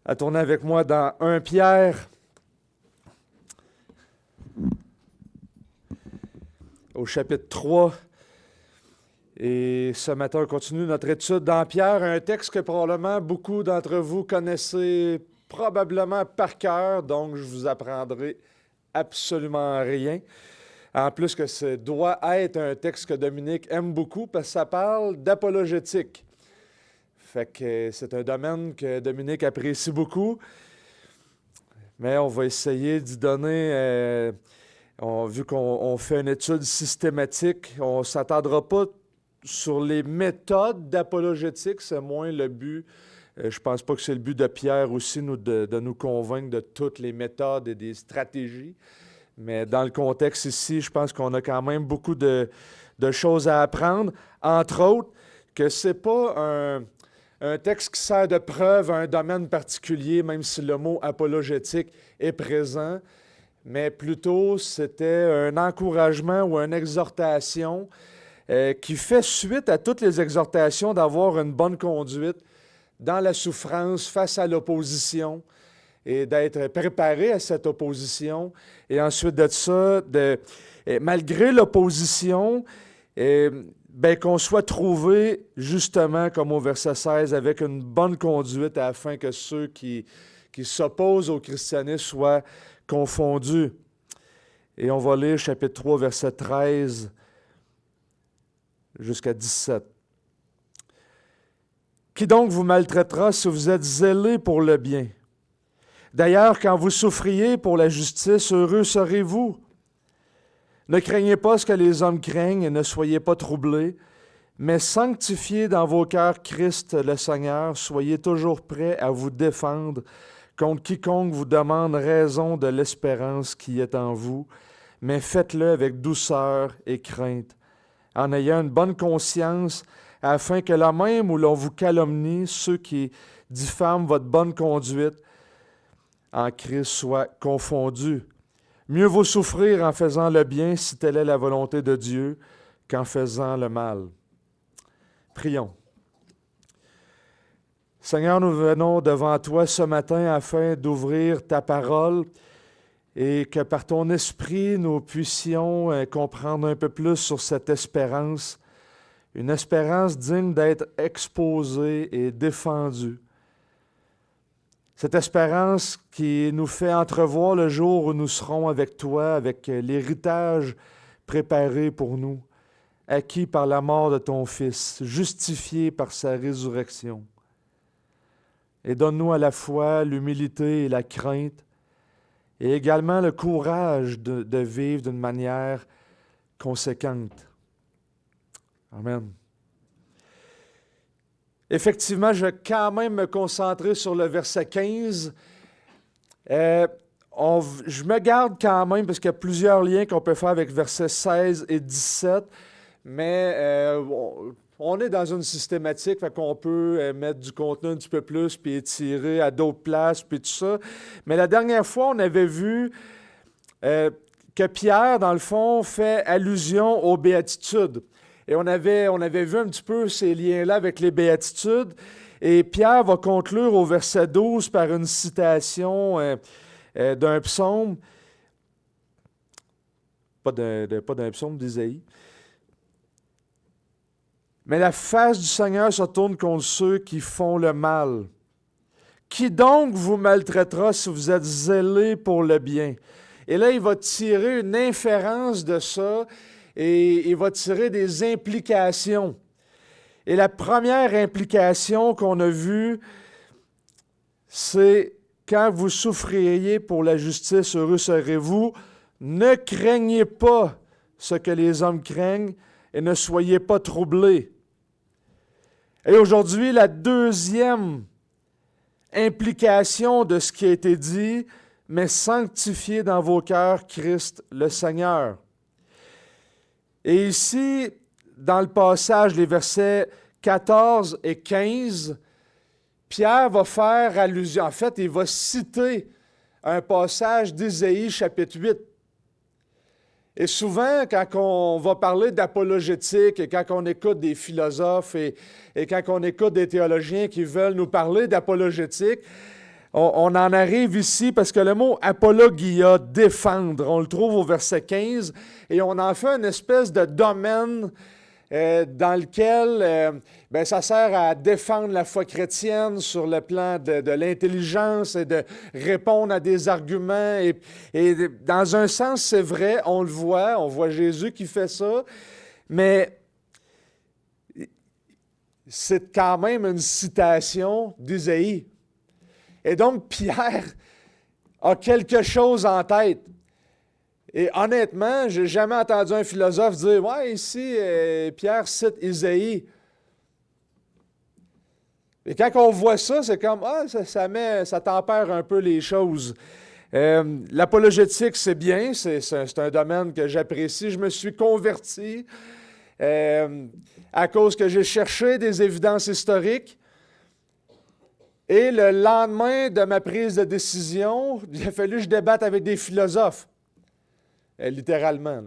à tourner avec moi dans 1 Pierre, au chapitre 3. Et ce matin, on continue notre étude dans Pierre, un texte que probablement beaucoup d'entre vous connaissez probablement par cœur, donc je vous apprendrai absolument rien. En plus que ce doit être un texte que Dominique aime beaucoup parce que ça parle d'apologétique. Fait que c'est un domaine que Dominique apprécie beaucoup. Mais on va essayer d'y donner, vu qu'on fait une étude systématique, on ne s'attendra pas sur les méthodes d'apologétique, c'est moins le but. Je ne pense pas que c'est le but de Pierre aussi de nous convaincre de toutes les méthodes et des stratégies. Mais dans le contexte ici, je pense qu'on a quand même beaucoup de choses à apprendre. Entre autres, que ce n'est pas un texte qui sert de preuve à un domaine particulier, même si le mot apologétique est présent, mais plutôt c'était un encouragement ou une exhortation qui fait suite à toutes les exhortations d'avoir une bonne conduite dans la souffrance face à l'opposition et d'être préparé à cette opposition. Et ensuite de ça, malgré l'opposition, qu'on soit trouvé, justement, comme au verset 16, avec une bonne conduite afin que ceux qui s'opposent au christianisme soient confondus. Et on va lire chapitre 3, verset 13 jusqu'à 17. Qui donc vous maltraitera si vous êtes zélés pour le bien? D'ailleurs, quand vous souffriez pour la justice, heureux serez-vous. Ne craignez pas ce que les hommes craignent et ne soyez pas troublés, mais sanctifiez dans vos cœurs Christ le Seigneur, soyez toujours prêts à vous défendre contre quiconque vous demande raison de l'espérance qui est en vous, mais faites-le avec douceur et crainte, en ayant une bonne conscience, afin que là même où l'on vous calomnie, ceux qui diffament votre bonne conduite en Christ soient confondus. Mieux vaut souffrir en faisant le bien, si telle est la volonté de Dieu, qu'en faisant le mal. Prions. Seigneur, nous venons devant toi ce matin afin d'ouvrir ta parole et que par ton esprit, nous puissions comprendre un peu plus sur cette espérance, une espérance digne d'être exposée et défendue. Cette espérance qui nous fait entrevoir le jour où nous serons avec toi, avec l'héritage préparé pour nous, acquis par la mort de ton Fils, justifié par sa résurrection. Et donne-nous à la fois l'humilité et la crainte, et également le courage de vivre d'une manière conséquente. Amen. Effectivement, je vais quand même me concentrer sur le verset 15. Je me garde quand même, parce qu'il y a plusieurs liens qu'on peut faire avec versets 16 et 17, mais on est dans une systématique, fait qu'on peut mettre du contenu un petit peu plus, puis étirer à d'autres places, puis tout ça. Mais la dernière fois, on avait vu que Pierre, dans le fond, fait allusion aux béatitudes. Et on avait vu un petit peu ces liens-là avec les béatitudes. Et Pierre va conclure au verset 12 par une citation d'un psaume, pas d'un psaume d'Isaïe. Mais la face du Seigneur se tourne contre ceux qui font le mal. Qui donc vous maltraitera si vous êtes zélés pour le bien? Et là, il va tirer une inférence de ça et il va tirer des implications. Et la première implication qu'on a vue, c'est quand vous souffriez pour la justice, heureux serez-vous. Ne craignez pas ce que les hommes craignent et ne soyez pas troublés. Et aujourd'hui, la deuxième implication de ce qui a été dit, mais sanctifiez dans vos cœurs Christ le Seigneur. Et ici, dans le passage, les versets 14 et 15, Pierre va faire allusion, en fait, il va citer un passage d'Ésaïe chapitre 8. Et souvent, quand on va parler d'apologétique et quand on écoute des philosophes et quand on écoute des théologiens qui veulent nous parler d'apologétique, on en arrive ici parce que le mot apologia, défendre, on le trouve au verset 15 et on en fait une espèce de domaine dans lequel ça sert à défendre la foi chrétienne sur le plan de l'intelligence et de répondre à des arguments. Et dans un sens, c'est vrai, on voit Jésus qui fait ça, mais c'est quand même une citation d'Isaïe. Et donc, Pierre a quelque chose en tête. Et honnêtement, je n'ai jamais entendu un philosophe dire « Ouais, ici, Pierre cite Isaïe. » Et quand on voit ça, c'est comme « Ah, ça tempère un peu les choses. » L'apologétique, c'est bien, c'est un domaine que j'apprécie. Je me suis converti à cause que j'ai cherché des évidences historiques. Et le lendemain de ma prise de décision, il a fallu que je débatte avec des philosophes. Littéralement.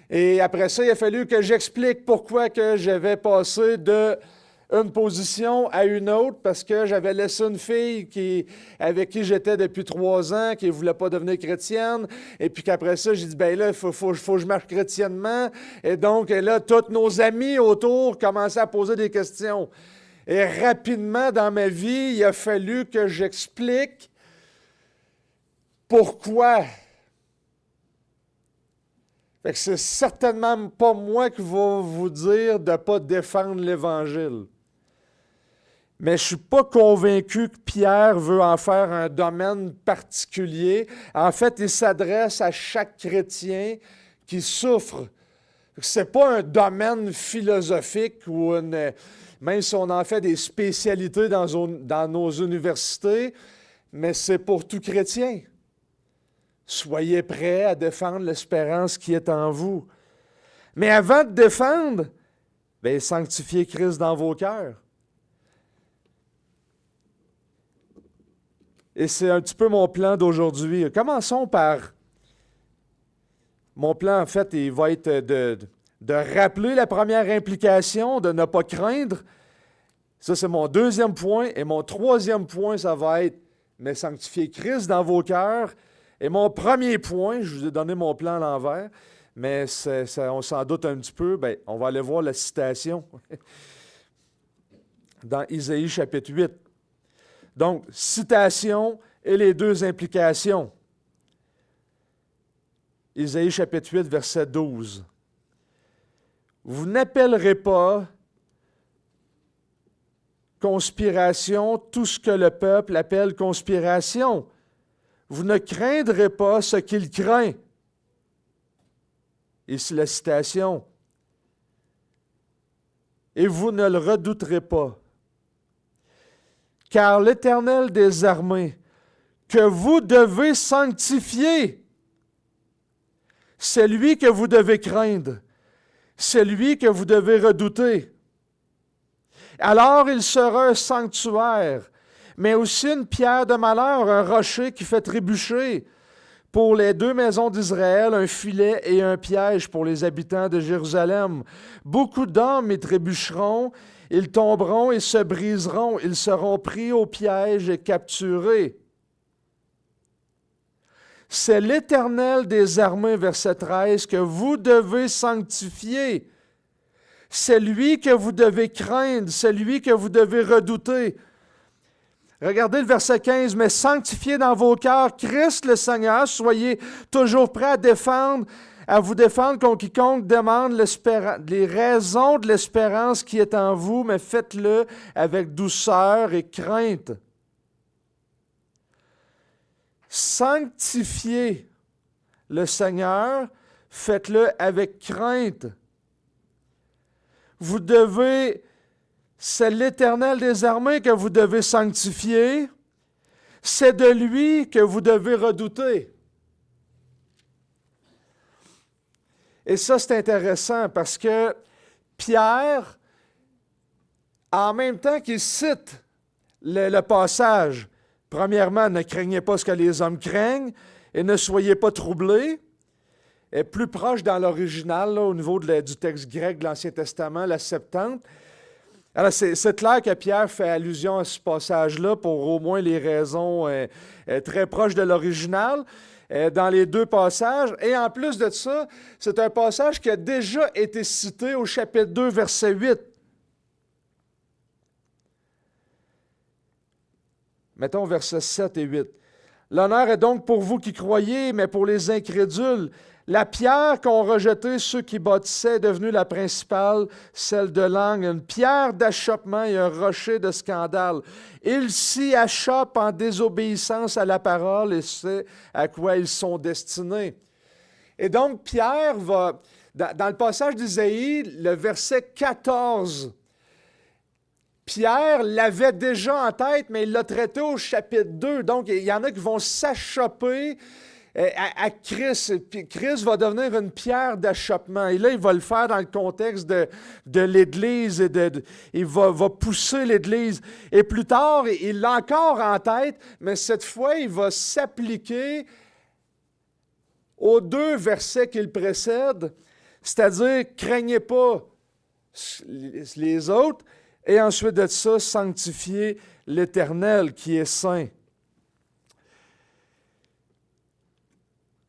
Et après ça, il a fallu que j'explique pourquoi que j'avais passé d'une position à une autre, parce que j'avais laissé une fille avec qui j'étais depuis 3 ans, qui ne voulait pas devenir chrétienne, et puis qu'après ça, j'ai dit, ben là, il faut que je marche chrétiennement. Et donc, là, tous nos amis autour commençaient à poser des questions. Et rapidement, dans ma vie, il a fallu que j'explique pourquoi. Fait que c'est certainement pas moi qui va vous dire de ne pas défendre l'Évangile. Mais je ne suis pas convaincu que Pierre veut en faire un domaine particulier. En fait, il s'adresse à chaque chrétien qui souffre. Ce n'est pas un domaine philosophique ou même si on en fait des spécialités dans nos universités, mais c'est pour tout chrétien. Soyez prêts à défendre l'espérance qui est en vous. Mais avant de défendre, sanctifiez Christ dans vos cœurs. Et c'est un petit peu mon plan d'aujourd'hui. Commençons par... Mon plan, en fait, il va être de rappeler la première implication, de ne pas craindre. Ça, c'est mon deuxième point. Et mon troisième point, ça va être mais sanctifier Christ dans vos cœurs. Et mon premier point, je vous ai donné mon plan à l'envers, mais on s'en doute un petit peu, on va aller voir la citation dans Isaïe chapitre 8. Donc, citation et les deux implications. Isaïe chapitre 8, verset 12. Vous n'appellerez pas conspiration tout ce que le peuple appelle conspiration. Vous ne craindrez pas ce qu'il craint. Ici la citation. Et vous ne le redouterez pas. Car l'Éternel des armées, que vous devez sanctifier, c'est lui que vous devez craindre. C'est lui que vous devez redouter. Alors il sera un sanctuaire, mais aussi une pierre de malheur, un rocher qui fait trébucher. Pour les 2 maisons d'Israël, un filet et un piège pour les habitants de Jérusalem. Beaucoup d'hommes y trébucheront, ils tomberont et se briseront, ils seront pris au piège et capturés. C'est l'Éternel des armées, verset 13, que vous devez sanctifier. C'est lui que vous devez craindre, c'est lui que vous devez redouter. Regardez le verset 15, « Mais sanctifiez dans vos cœurs Christ le Seigneur, soyez toujours prêts à vous défendre contre quiconque demande les raisons de l'espérance qui est en vous, mais faites-le avec douceur et crainte. » Sanctifiez le Seigneur, faites-le avec crainte. C'est l'Éternel des armées que vous devez sanctifier. C'est de lui que vous devez redouter. Et ça, c'est intéressant parce que Pierre, en même temps qu'il cite le passage, premièrement, ne craignez pas ce que les hommes craignent et ne soyez pas troublés. Est plus proche dans l'original, au niveau du texte grec de l'Ancien Testament, la Septante. Alors, c'est clair que Pierre fait allusion à ce passage-là pour au moins les raisons très proches de l'original dans les deux passages. Et en plus de ça, c'est un passage qui a déjà été cité au chapitre 2, verset 8. Mettons versets 7 et 8. L'honneur est donc pour vous qui croyez, mais pour les incrédules, la pierre qu'ont rejetée ceux qui bâtissaient est devenue la principale, celle de l'angle, une pierre d'achoppement et un rocher de scandale. Ils s'y achoppent en désobéissance à la parole et c'est à quoi ils sont destinés. Et donc, Pierre va, dans le passage d'Isaïe, le verset 14, Pierre l'avait déjà en tête, mais il l'a traité au chapitre 2. Donc, il y en a qui vont s'achopper à Christ. Puis Christ va devenir une pierre d'achoppement. Et là, il va le faire dans le contexte de l'Église. Il va pousser l'Église. Et plus tard, il l'a encore en tête, mais cette fois, il va s'appliquer aux deux versets qui le précèdent, c'est-à-dire, craignez pas les autres, et ensuite de ça, sanctifier l'Éternel qui est saint.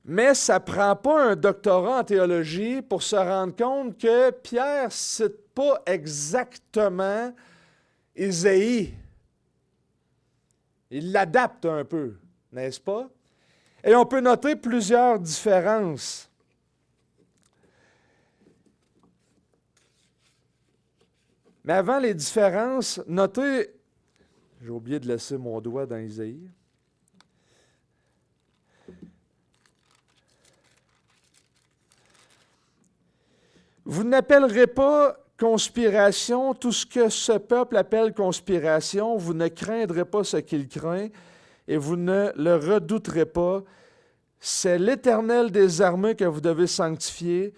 Mais ça ne prend pas un doctorat en théologie pour se rendre compte que Pierre ne cite pas exactement Isaïe. Il l'adapte un peu, n'est-ce pas? Et on peut noter plusieurs différences. Mais avant les différences, notez, j'ai oublié de laisser mon doigt dans Isaïe. Vous n'appellerez pas conspiration tout ce que ce peuple appelle conspiration. Vous ne craindrez pas ce qu'il craint et vous ne le redouterez pas. C'est l'Éternel des armées que vous devez sanctifier.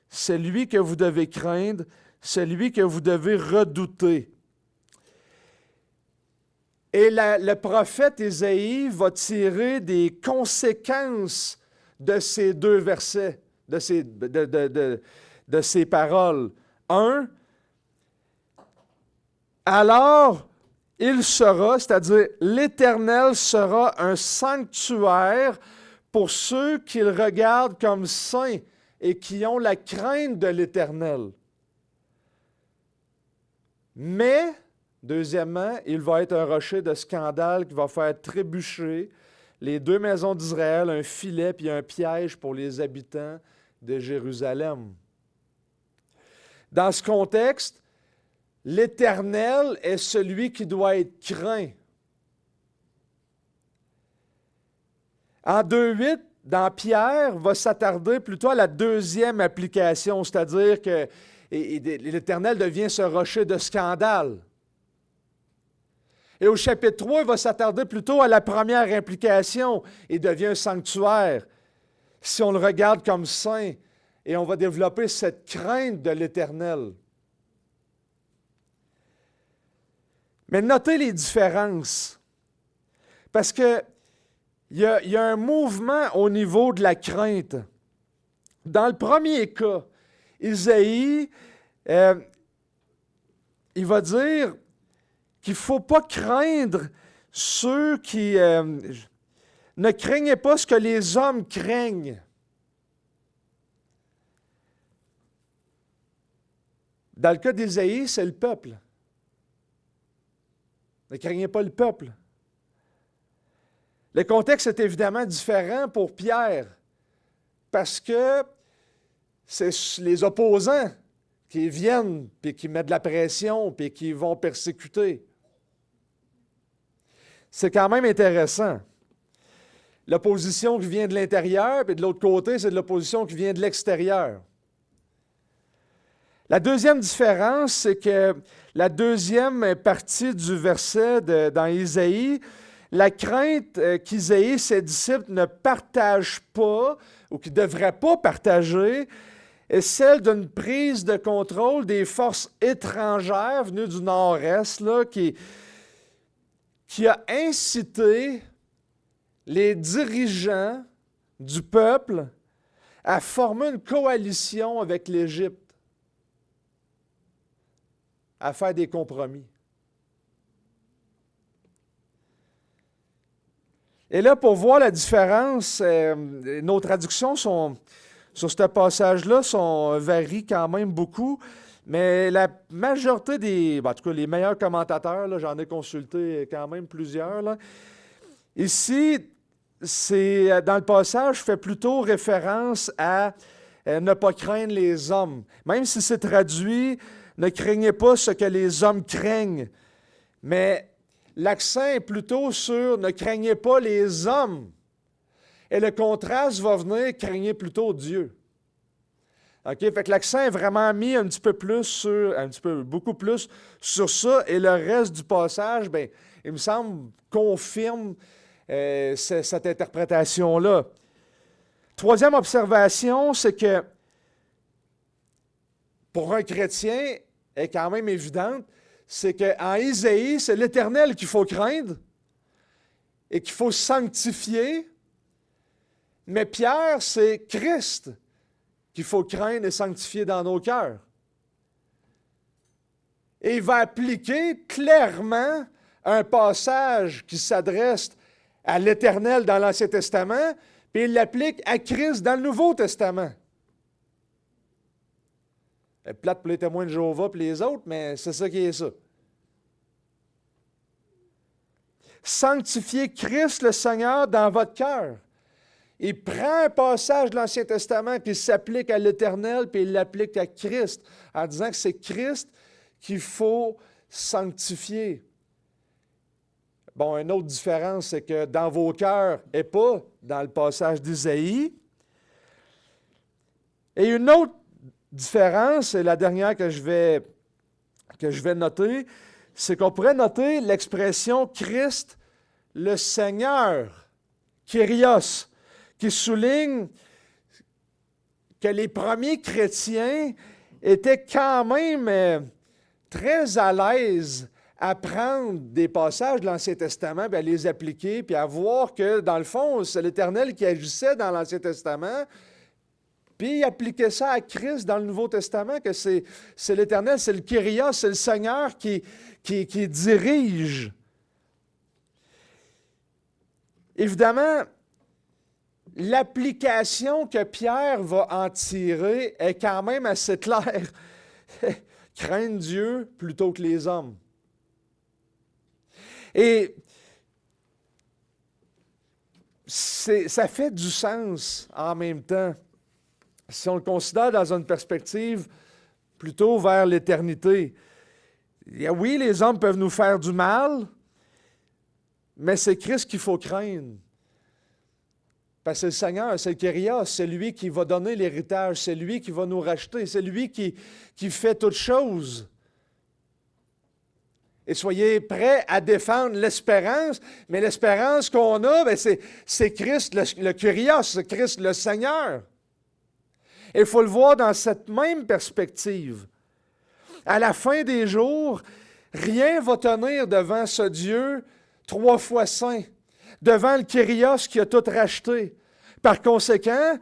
C'est lui que vous devez craindre. C'est lui que vous devez redouter. Et le prophète Isaïe va tirer des conséquences de ces deux versets, de ces paroles. 1. Alors, il sera, c'est-à-dire l'Éternel sera un sanctuaire pour ceux qu'il regarde comme saints et qui ont la crainte de l'Éternel. Mais, deuxièmement, il va être un rocher de scandale qui va faire trébucher les deux maisons d'Israël, un filet puis un piège pour les habitants de Jérusalem. Dans ce contexte, l'Éternel est celui qui doit être craint. En 2.8, dans Pierre, va s'attarder plutôt à la deuxième application, c'est-à-dire que l'Éternel devient ce rocher de scandale. Et au chapitre 3, il va s'attarder plutôt à la première implication et devient un sanctuaire, si on le regarde comme saint, et on va développer cette crainte de l'Éternel. Mais notez les différences, parce que il y a un mouvement au niveau de la crainte. Dans le premier cas, Isaïe, il va dire qu'il ne faut pas craindre ceux qui ne craignent pas ce que les hommes craignent. Dans le cas d'Isaïe, c'est le peuple. Ne craignez pas le peuple. Le contexte est évidemment différent pour Pierre, parce que c'est les opposants qui viennent, puis qui mettent de la pression, puis qui vont persécuter. C'est quand même intéressant. L'opposition qui vient de l'intérieur, puis de l'autre côté, c'est de l'opposition qui vient de l'extérieur. La deuxième différence, c'est que la deuxième partie du verset dans Isaïe, la crainte qu'Isaïe et ses disciples ne partagent pas, ou qu'ils ne devraient pas partager, est celle d'une prise de contrôle des forces étrangères venues du nord-est, là, qui a incité les dirigeants du peuple à former une coalition avec l'Égypte. à faire des compromis. Et là, pour voir la différence, nos traductions sur ce passage-là varient quand même beaucoup, mais la majorité en tout cas les meilleurs commentateurs, là, j'en ai consulté quand même plusieurs, là, ici, dans le passage, fait plutôt référence à ne pas craindre les hommes. Même si c'est traduit, ne craignez pas ce que les hommes craignent, mais l'accent est plutôt sur ne craignez pas les hommes. Et le contraste va venir, craignez plutôt Dieu. OK? Fait que l'accent est vraiment mis beaucoup plus sur ça. Et le reste du passage, bien, il me semble, confirme cette interprétation-là. Troisième observation, c'est que pour un chrétien, est quand même évidente, c'est qu'en Isaïe, c'est l'Éternel qu'il faut craindre et qu'il faut sanctifier. Mais Pierre, c'est Christ qu'il faut craindre et sanctifier dans nos cœurs. Et il va appliquer clairement un passage qui s'adresse à l'Éternel dans l'Ancien Testament, puis il l'applique à Christ dans le Nouveau Testament. C'est plate pour les témoins de Jéhovah et les autres, mais c'est ça qui est ça. Sanctifiez Christ le Seigneur dans votre cœur. Il prend un passage de l'Ancien Testament qui s'applique à l'Éternel, puis il l'applique à Christ, en disant que c'est Christ qu'il faut sanctifier. Bon, une autre différence, c'est que dans vos cœurs et pas dans le passage d'Isaïe. Et une autre différence, et la dernière que je vais noter, c'est qu'on pourrait noter l'expression Christ le Seigneur, Kyrios, qui souligne que les premiers chrétiens étaient quand même très à l'aise à prendre des passages de l'Ancien Testament, puis à les appliquer, puis à voir que, dans le fond, c'est l'Éternel qui agissait dans l'Ancien Testament, puis il appliquait ça à Christ dans le Nouveau Testament, que c'est l'Éternel, c'est le Kyrios, c'est le Seigneur qui dirige. Évidemment, l'application que Pierre va en tirer est quand même assez claire. Craindre Dieu plutôt que les hommes. Et ça fait du sens en même temps, si on le considère dans une perspective plutôt vers l'éternité. Oui, les hommes peuvent nous faire du mal, mais c'est Christ qu'il faut craindre. Parce que c'est le Seigneur, c'est le Kyrios, c'est lui qui va donner l'héritage, c'est lui qui va nous racheter, c'est lui qui fait toutes choses. Et soyez prêts à défendre l'espérance, mais l'espérance qu'on a, bien, c'est Christ, le Kyrios, c'est Christ le Seigneur. Et il faut le voir dans cette même perspective. À la fin des jours, rien ne va tenir devant ce Dieu 3 fois saint, devant le Kyrios qui a tout racheté. Par conséquent,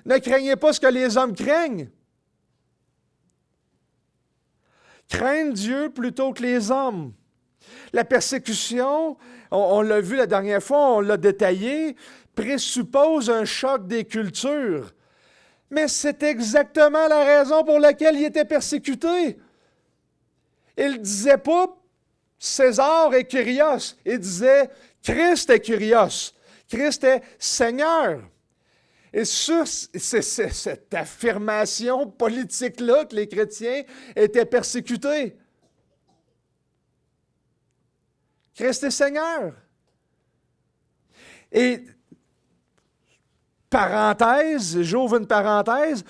ne craignez pas ce que les hommes craignent. Craindre Dieu plutôt que les hommes. La persécution, on l'a vu la dernière fois, on l'a détaillé, présuppose un choc des cultures. Mais c'est exactement la raison pour laquelle il était persécuté. Il ne disait pas César et Kyrios, il disait Christ est Kyrios, Christ est Seigneur. Et sur cette affirmation politique-là que les chrétiens étaient persécutés. Christ est Seigneur. Et, parenthèse, j'ouvre une parenthèse,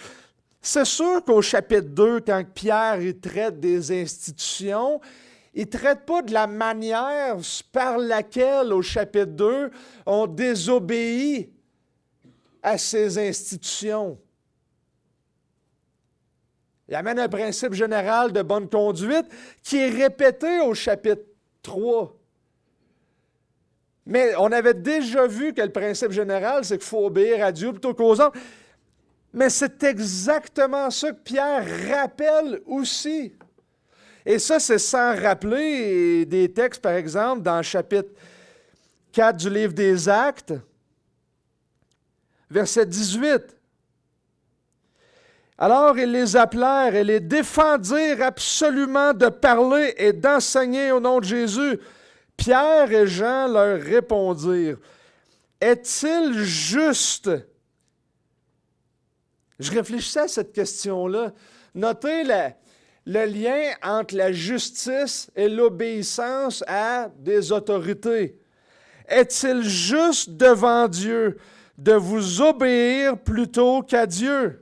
c'est sûr qu'au chapitre 2, quand Pierre il traite des institutions, il ne traite pas de la manière par laquelle, au chapitre 2, on désobéit à ces institutions. Il amène un principe général de bonne conduite qui est répété au chapitre 3. Mais on avait déjà vu que le principe général, c'est qu'il faut obéir à Dieu plutôt qu'aux hommes. Mais c'est exactement ça que Pierre rappelle aussi. Et ça, c'est sans rappeler des textes, par exemple, dans le chapitre 4 du livre des Actes, verset 18. Alors ils les appelèrent et les défendirent absolument de parler et d'enseigner au nom de Jésus. Pierre et Jean leur répondirent, « Est-il juste? » Je réfléchissais à cette question-là. Notez le lien entre la justice et l'obéissance à des autorités. Est-il juste devant Dieu de vous obéir plutôt qu'à Dieu?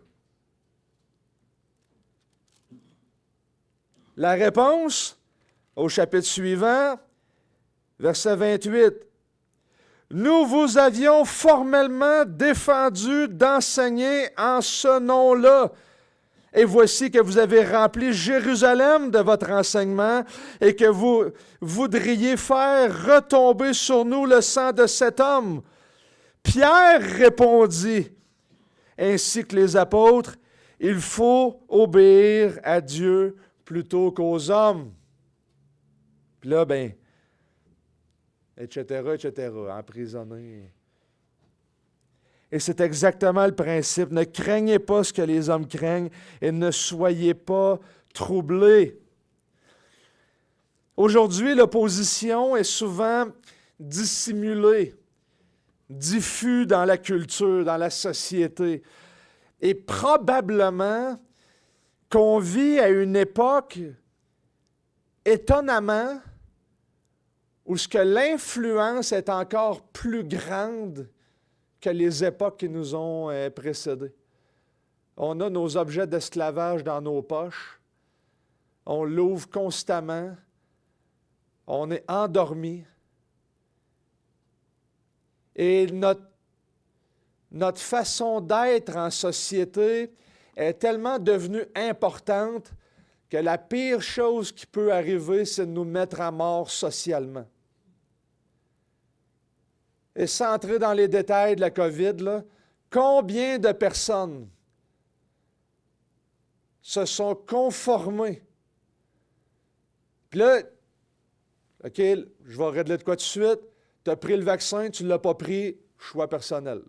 La réponse, au chapitre suivant, verset 28. Nous vous avions formellement défendu d'enseigner en ce nom-là. Et voici que vous avez rempli Jérusalem de votre enseignement et que vous voudriez faire retomber sur nous le sang de cet homme. Pierre répondit, ainsi que les apôtres, il faut obéir à Dieu plutôt qu'aux hommes. Puis là, etc., emprisonné. Et c'est exactement le principe. Ne craignez pas ce que les hommes craignent et ne soyez pas troublés. Aujourd'hui, l'opposition est souvent dissimulée, diffuse dans la culture, dans la société. Et probablement qu'on vit à une époque, étonnamment, où ce que l'influence est encore plus grande que les époques qui nous ont précédés. On a nos objets d'esclavage dans nos poches. On l'ouvre constamment. On est endormi. Et notre façon d'être en société est tellement devenue importante que la pire chose qui peut arriver, c'est de nous mettre à mort socialement. Et sans entrer dans les détails de la COVID, là, combien de personnes se sont conformées? Puis là, OK, je vais régler de quoi tout de suite. Tu as pris le vaccin, tu ne l'as pas pris, choix personnel.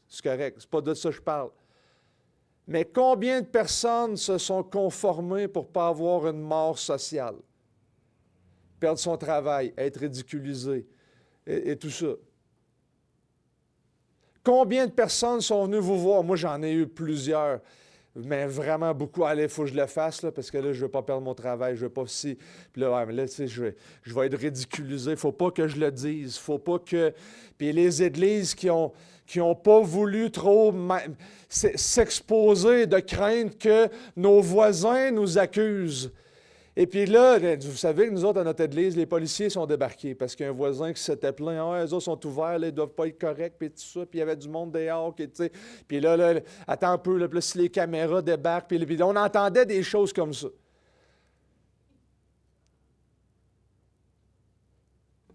C'est correct, c'est pas de ça que je parle. Mais combien de personnes se sont conformées pour ne pas avoir une mort sociale? Perdre son travail, être ridiculisé et tout ça. Combien de personnes sont venues vous voir? Moi, j'en ai eu plusieurs, mais vraiment beaucoup. Allez, il faut que je le fasse, là, parce que là, je ne veux pas perdre mon travail, je ne veux pas si... Puis là, ouais, mais là, tu sais, je vais être ridiculisé. Il ne faut pas que je le dise. Il ne faut pas que... Puis les églises qui ont pas voulu trop s'exposer de crainte que nos voisins nous accusent. Et puis là, vous savez que nous autres, à notre église, les policiers sont débarqués parce qu'il y a un voisin qui s'était plaint. « Ah, eux autres sont ouverts, là, ils ne doivent pas être corrects, puis tout ça. » Puis il y avait du monde dehors, tu sais. Puis là, attends un peu, là, puis là, si les caméras débarquent, puis on entendait des choses comme ça.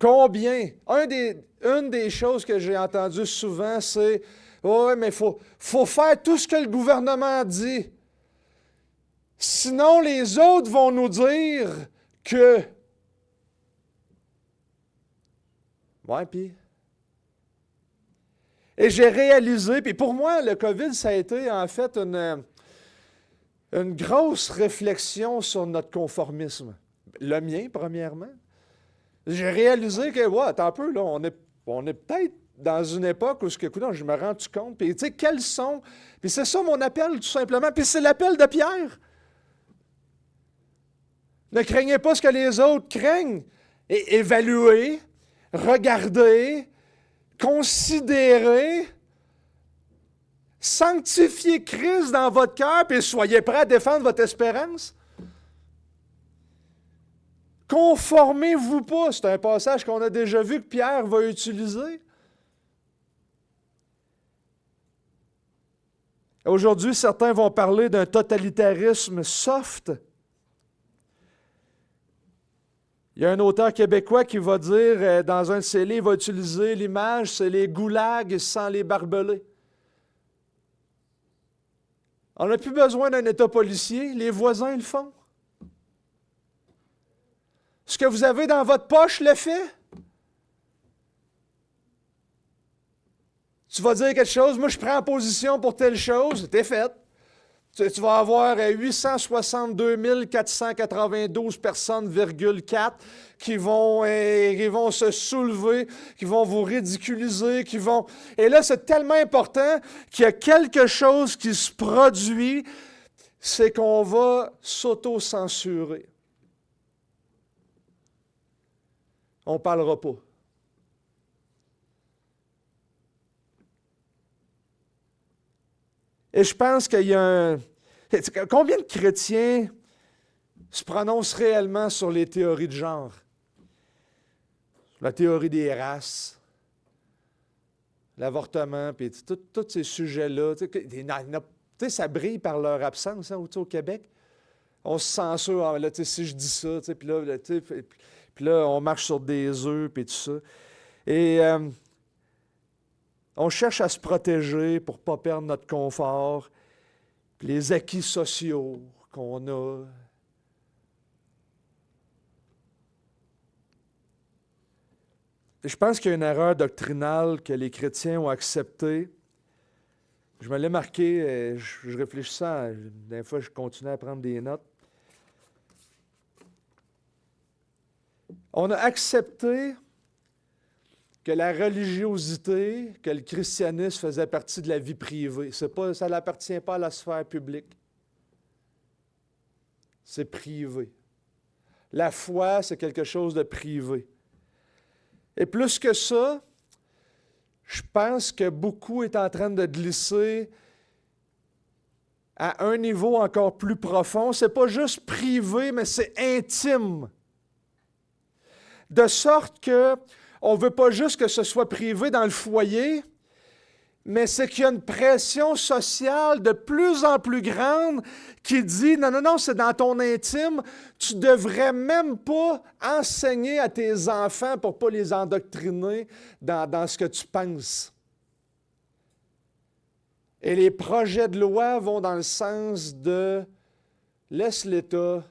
Combien? Une des choses que j'ai entendues souvent, c'est « Ouais, mais il faut faire tout ce que le gouvernement dit. Sinon, les autres vont nous dire que... » Ouais, puis... Et j'ai réalisé, puis pour moi, le COVID, ça a été en fait une grosse réflexion sur notre conformisme. Le mien, premièrement. J'ai réalisé que, ouais, attends un peu, là, on est peut-être dans une époque où, écoute, je me rends compte, puis tu sais, quels sont... Puis c'est ça mon appel, tout simplement, puis c'est l'appel de Pierre. Ne craignez pas ce que les autres craignent. Et évaluez, regardez, considérez, sanctifiez Christ dans votre cœur, puis soyez prêts à défendre votre espérance. Conformez-vous pas. C'est un passage qu'on a déjà vu que Pierre va utiliser. Aujourd'hui, certains vont parler d'un totalitarisme soft. Il y a un auteur québécois qui va dire, dans un de ses livres, il va utiliser l'image, c'est les goulags sans les barbelés. On n'a plus besoin d'un État policier, les voisins le font. Ce que vous avez dans votre poche le fait? Tu vas dire quelque chose, moi je prends position pour telle chose, t'es fait. Tu vas avoir 862 492 personnes, 4, qui vont se soulever, qui vont vous ridiculiser, qui vont... Et là, c'est tellement important qu'il y a quelque chose qui se produit, c'est qu'on va s'auto-censurer. On ne parlera pas. Et je pense qu'il y a un... Combien de chrétiens se prononcent réellement sur les théories de genre? La théorie des races, l'avortement, puis tous ces sujets-là. Ça brille par leur absence au Québec. On se censure, là, si je dis ça, puis là, on marche sur des œufs, puis tout ça. Et on cherche à se protéger pour ne pas perdre notre confort, puis les acquis sociaux qu'on a. Et je pense qu'il y a une erreur doctrinale que les chrétiens ont acceptée. Je me l'ai marqué, je réfléchissais, des fois je continuais à prendre des notes. On a accepté que la religiosité, que le christianisme faisait partie de la vie privée. Ça n'appartient pas à la sphère publique. C'est privé. La foi, c'est quelque chose de privé. Et plus que ça, je pense que beaucoup est en train de glisser à un niveau encore plus profond. Ce n'est pas juste privé, mais c'est intime. De sorte qu'on ne veut pas juste que ce soit privé dans le foyer, mais c'est qu'il y a une pression sociale de plus en plus grande qui dit « Non, c'est dans ton intime, tu ne devrais même pas enseigner à tes enfants pour ne pas les endoctriner dans ce que tu penses. » Et les projets de loi vont dans le sens de « Laisse l'État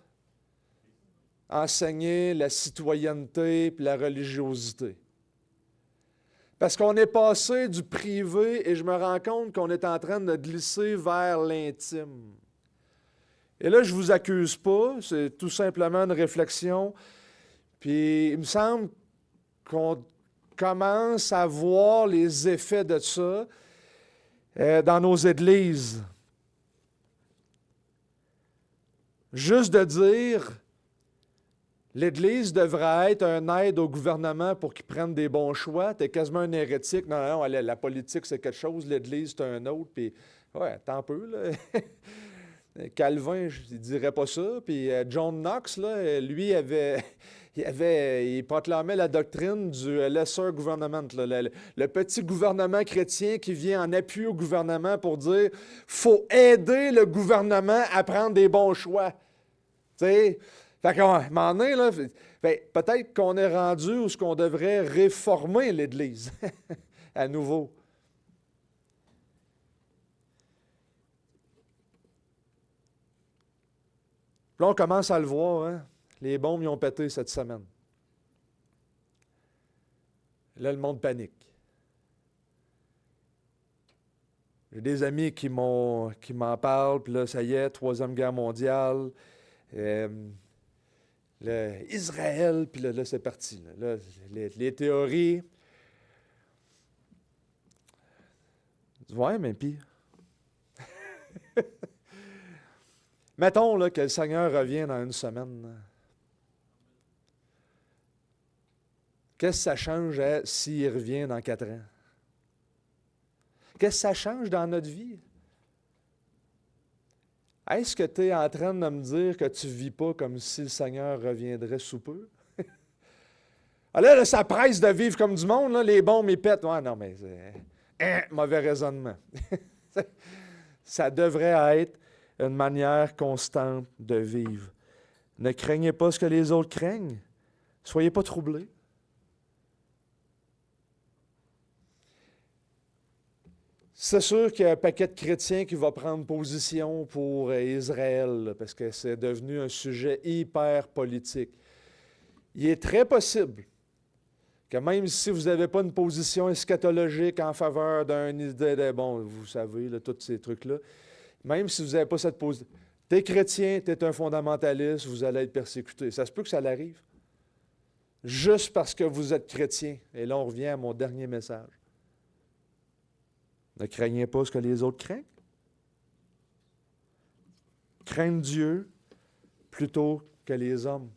enseigner la citoyenneté et la religiosité. » Parce qu'on est passé du privé et je me rends compte qu'on est en train de glisser vers l'intime. Et là, je ne vous accuse pas, c'est tout simplement une réflexion. Puis il me semble qu'on commence à voir les effets de ça dans nos églises. Juste de dire... L'Église devrait être un aide au gouvernement pour qu'il prenne des bons choix. Tu es quasiment un hérétique. Non, la politique, c'est quelque chose, l'Église, c'est un autre. Puis, ouais, attends un peu, là. Calvin, je ne dirais pas ça. Puis John Knox, là, lui, il proclamait la doctrine du lesser government, là, le petit gouvernement chrétien qui vient en appui au gouvernement pour dire « faut aider le gouvernement à prendre des bons choix. » Tu sais? Fait qu'à un moment donné, là, peut-être qu'on est rendu où on devrait réformer l'Église à nouveau. Là, on commence à le voir, hein? Les bombes y ont pété cette semaine. Là, le monde panique. J'ai des amis qui m'en parlent, puis là, ça y est, Troisième Guerre mondiale. Israël, puis là, c'est parti. Là, les théories. Ouais, mais puis. Mettons là, que le Seigneur revient dans une semaine. Qu'est-ce que ça change s'il revient dans 4 ans? Qu'est-ce que ça change dans notre vie? Est-ce que tu es en train de me dire que tu ne vis pas comme si le Seigneur reviendrait sous peu? Alors là, ça presse de vivre comme du monde, là, les bombes, ils pètent. Ouais, non, mais c'est mauvais raisonnement. Ça devrait être une manière constante de vivre. Ne craignez pas ce que les autres craignent. Soyez pas troublés. C'est sûr qu'il y a un paquet de chrétiens qui va prendre position pour Israël, parce que c'est devenu un sujet hyper politique. il est très possible que même si vous n'avez pas une position eschatologique en faveur d'un idée, bon, vous savez, là, tous ces trucs-là, même si vous n'avez pas cette position, tu es chrétien, tu es un fondamentaliste, vous allez être persécuté. Ça se peut que ça l'arrive. Juste parce que vous êtes chrétien. Et là, on revient à mon dernier message. Ne craignez pas ce que les autres craignent. Craignez Dieu plutôt que les hommes.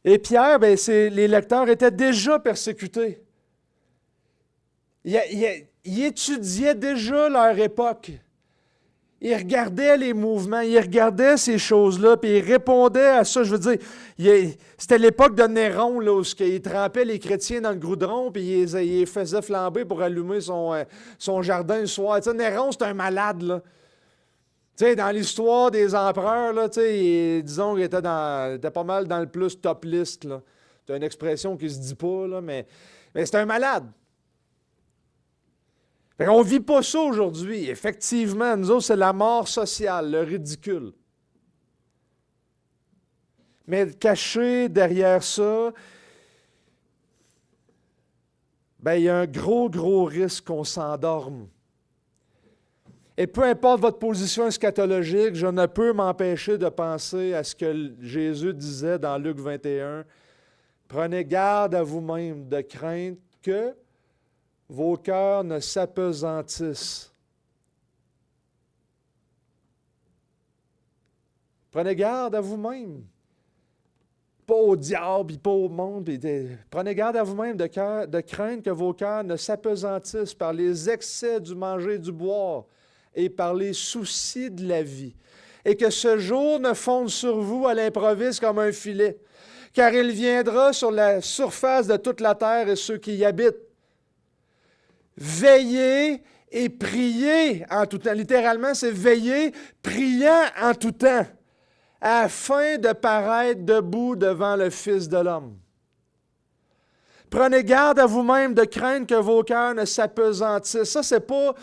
Et Pierre, les lecteurs étaient déjà persécutés. Il étudiait déjà leur époque. Il regardait les mouvements, il regardait ces choses-là, puis il répondait à ça. Je veux dire, c'était l'époque de Néron, là, où il trempait les chrétiens dans le goudron, puis il les faisait flamber pour allumer son jardin le soir. Tu sais, Néron, c'est un malade, là. Tu sais, dans l'histoire des empereurs, là, tu sais, disons qu'il était pas mal dans le plus top list, là. C'est une expression qui se dit pas, là, mais c'est un malade. On ne vit pas ça aujourd'hui. Effectivement, nous autres, c'est la mort sociale, le ridicule. Mais caché derrière ça, il y a un gros risque qu'on s'endorme. Et peu importe votre position eschatologique, je ne peux m'empêcher de penser à ce que Jésus disait dans Luc 21. Prenez garde à vous-même de craindre que vos cœurs ne s'apesantissent. Prenez garde à vous-même. Pas au diable, pas au monde. Prenez garde à vous-même de craindre que vos cœurs ne s'apesantissent par les excès du manger et du boire et par les soucis de la vie. Et que ce jour ne fonde sur vous à l'improviste comme un filet. Car il viendra sur la surface de toute la terre et ceux qui y habitent. Veillez et priez en tout temps. Littéralement, c'est veiller, priant en tout temps, afin de paraître debout devant le Fils de l'homme. Prenez garde à vous-même de craindre que vos cœurs ne s'apesantissent. Ça, c'est pas...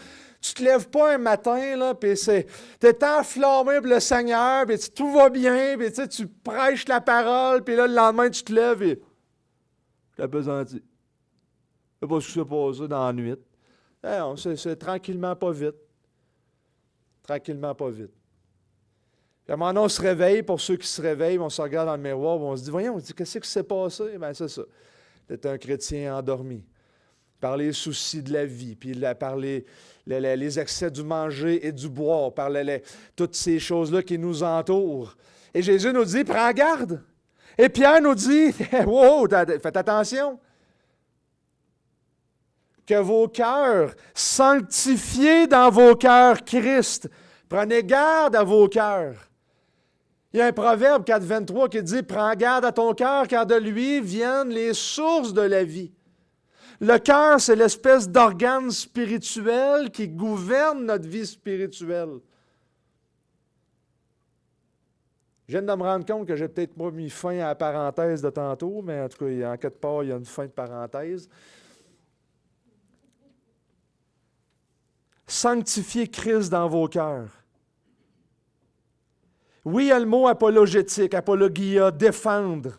Tu te lèves pas un matin, là, puis tu es enflammé pour le Seigneur, puis tout va bien, puis tu prêches la parole, puis là, le lendemain, tu te lèves et... Je t'apesantis. Je ne sais pas ce qui s'est passé dans la nuit. Non, c'est tranquillement, pas vite. Tranquillement, pas vite. Puis à un moment donné, on se réveille, pour ceux qui se réveillent, on se regarde dans le miroir, on se dit, voyons, qu'est-ce qui s'est passé? Bien, c'est ça. T'es un chrétien endormi. Par les soucis de la vie, puis par les excès du manger et du boire, par toutes ces choses-là qui nous entourent. Et Jésus nous dit, prends garde. Et Pierre nous dit, wow, faites attention. Que vos cœurs, sanctifiez dans vos cœurs Christ. Prenez garde à vos cœurs. Il y a un proverbe 4.23 qui dit, prends garde à ton cœur, car de lui viennent les sources de la vie. Le cœur, c'est l'espèce d'organe spirituel qui gouverne notre vie spirituelle. Je viens de me rendre compte que j'ai peut-être pas mis fin à la parenthèse de tantôt, mais en tout cas, en quelque part, il y a une fin de parenthèse. Sanctifiez Christ dans vos cœurs. Oui, il y a le mot apologétique, apologia, défendre.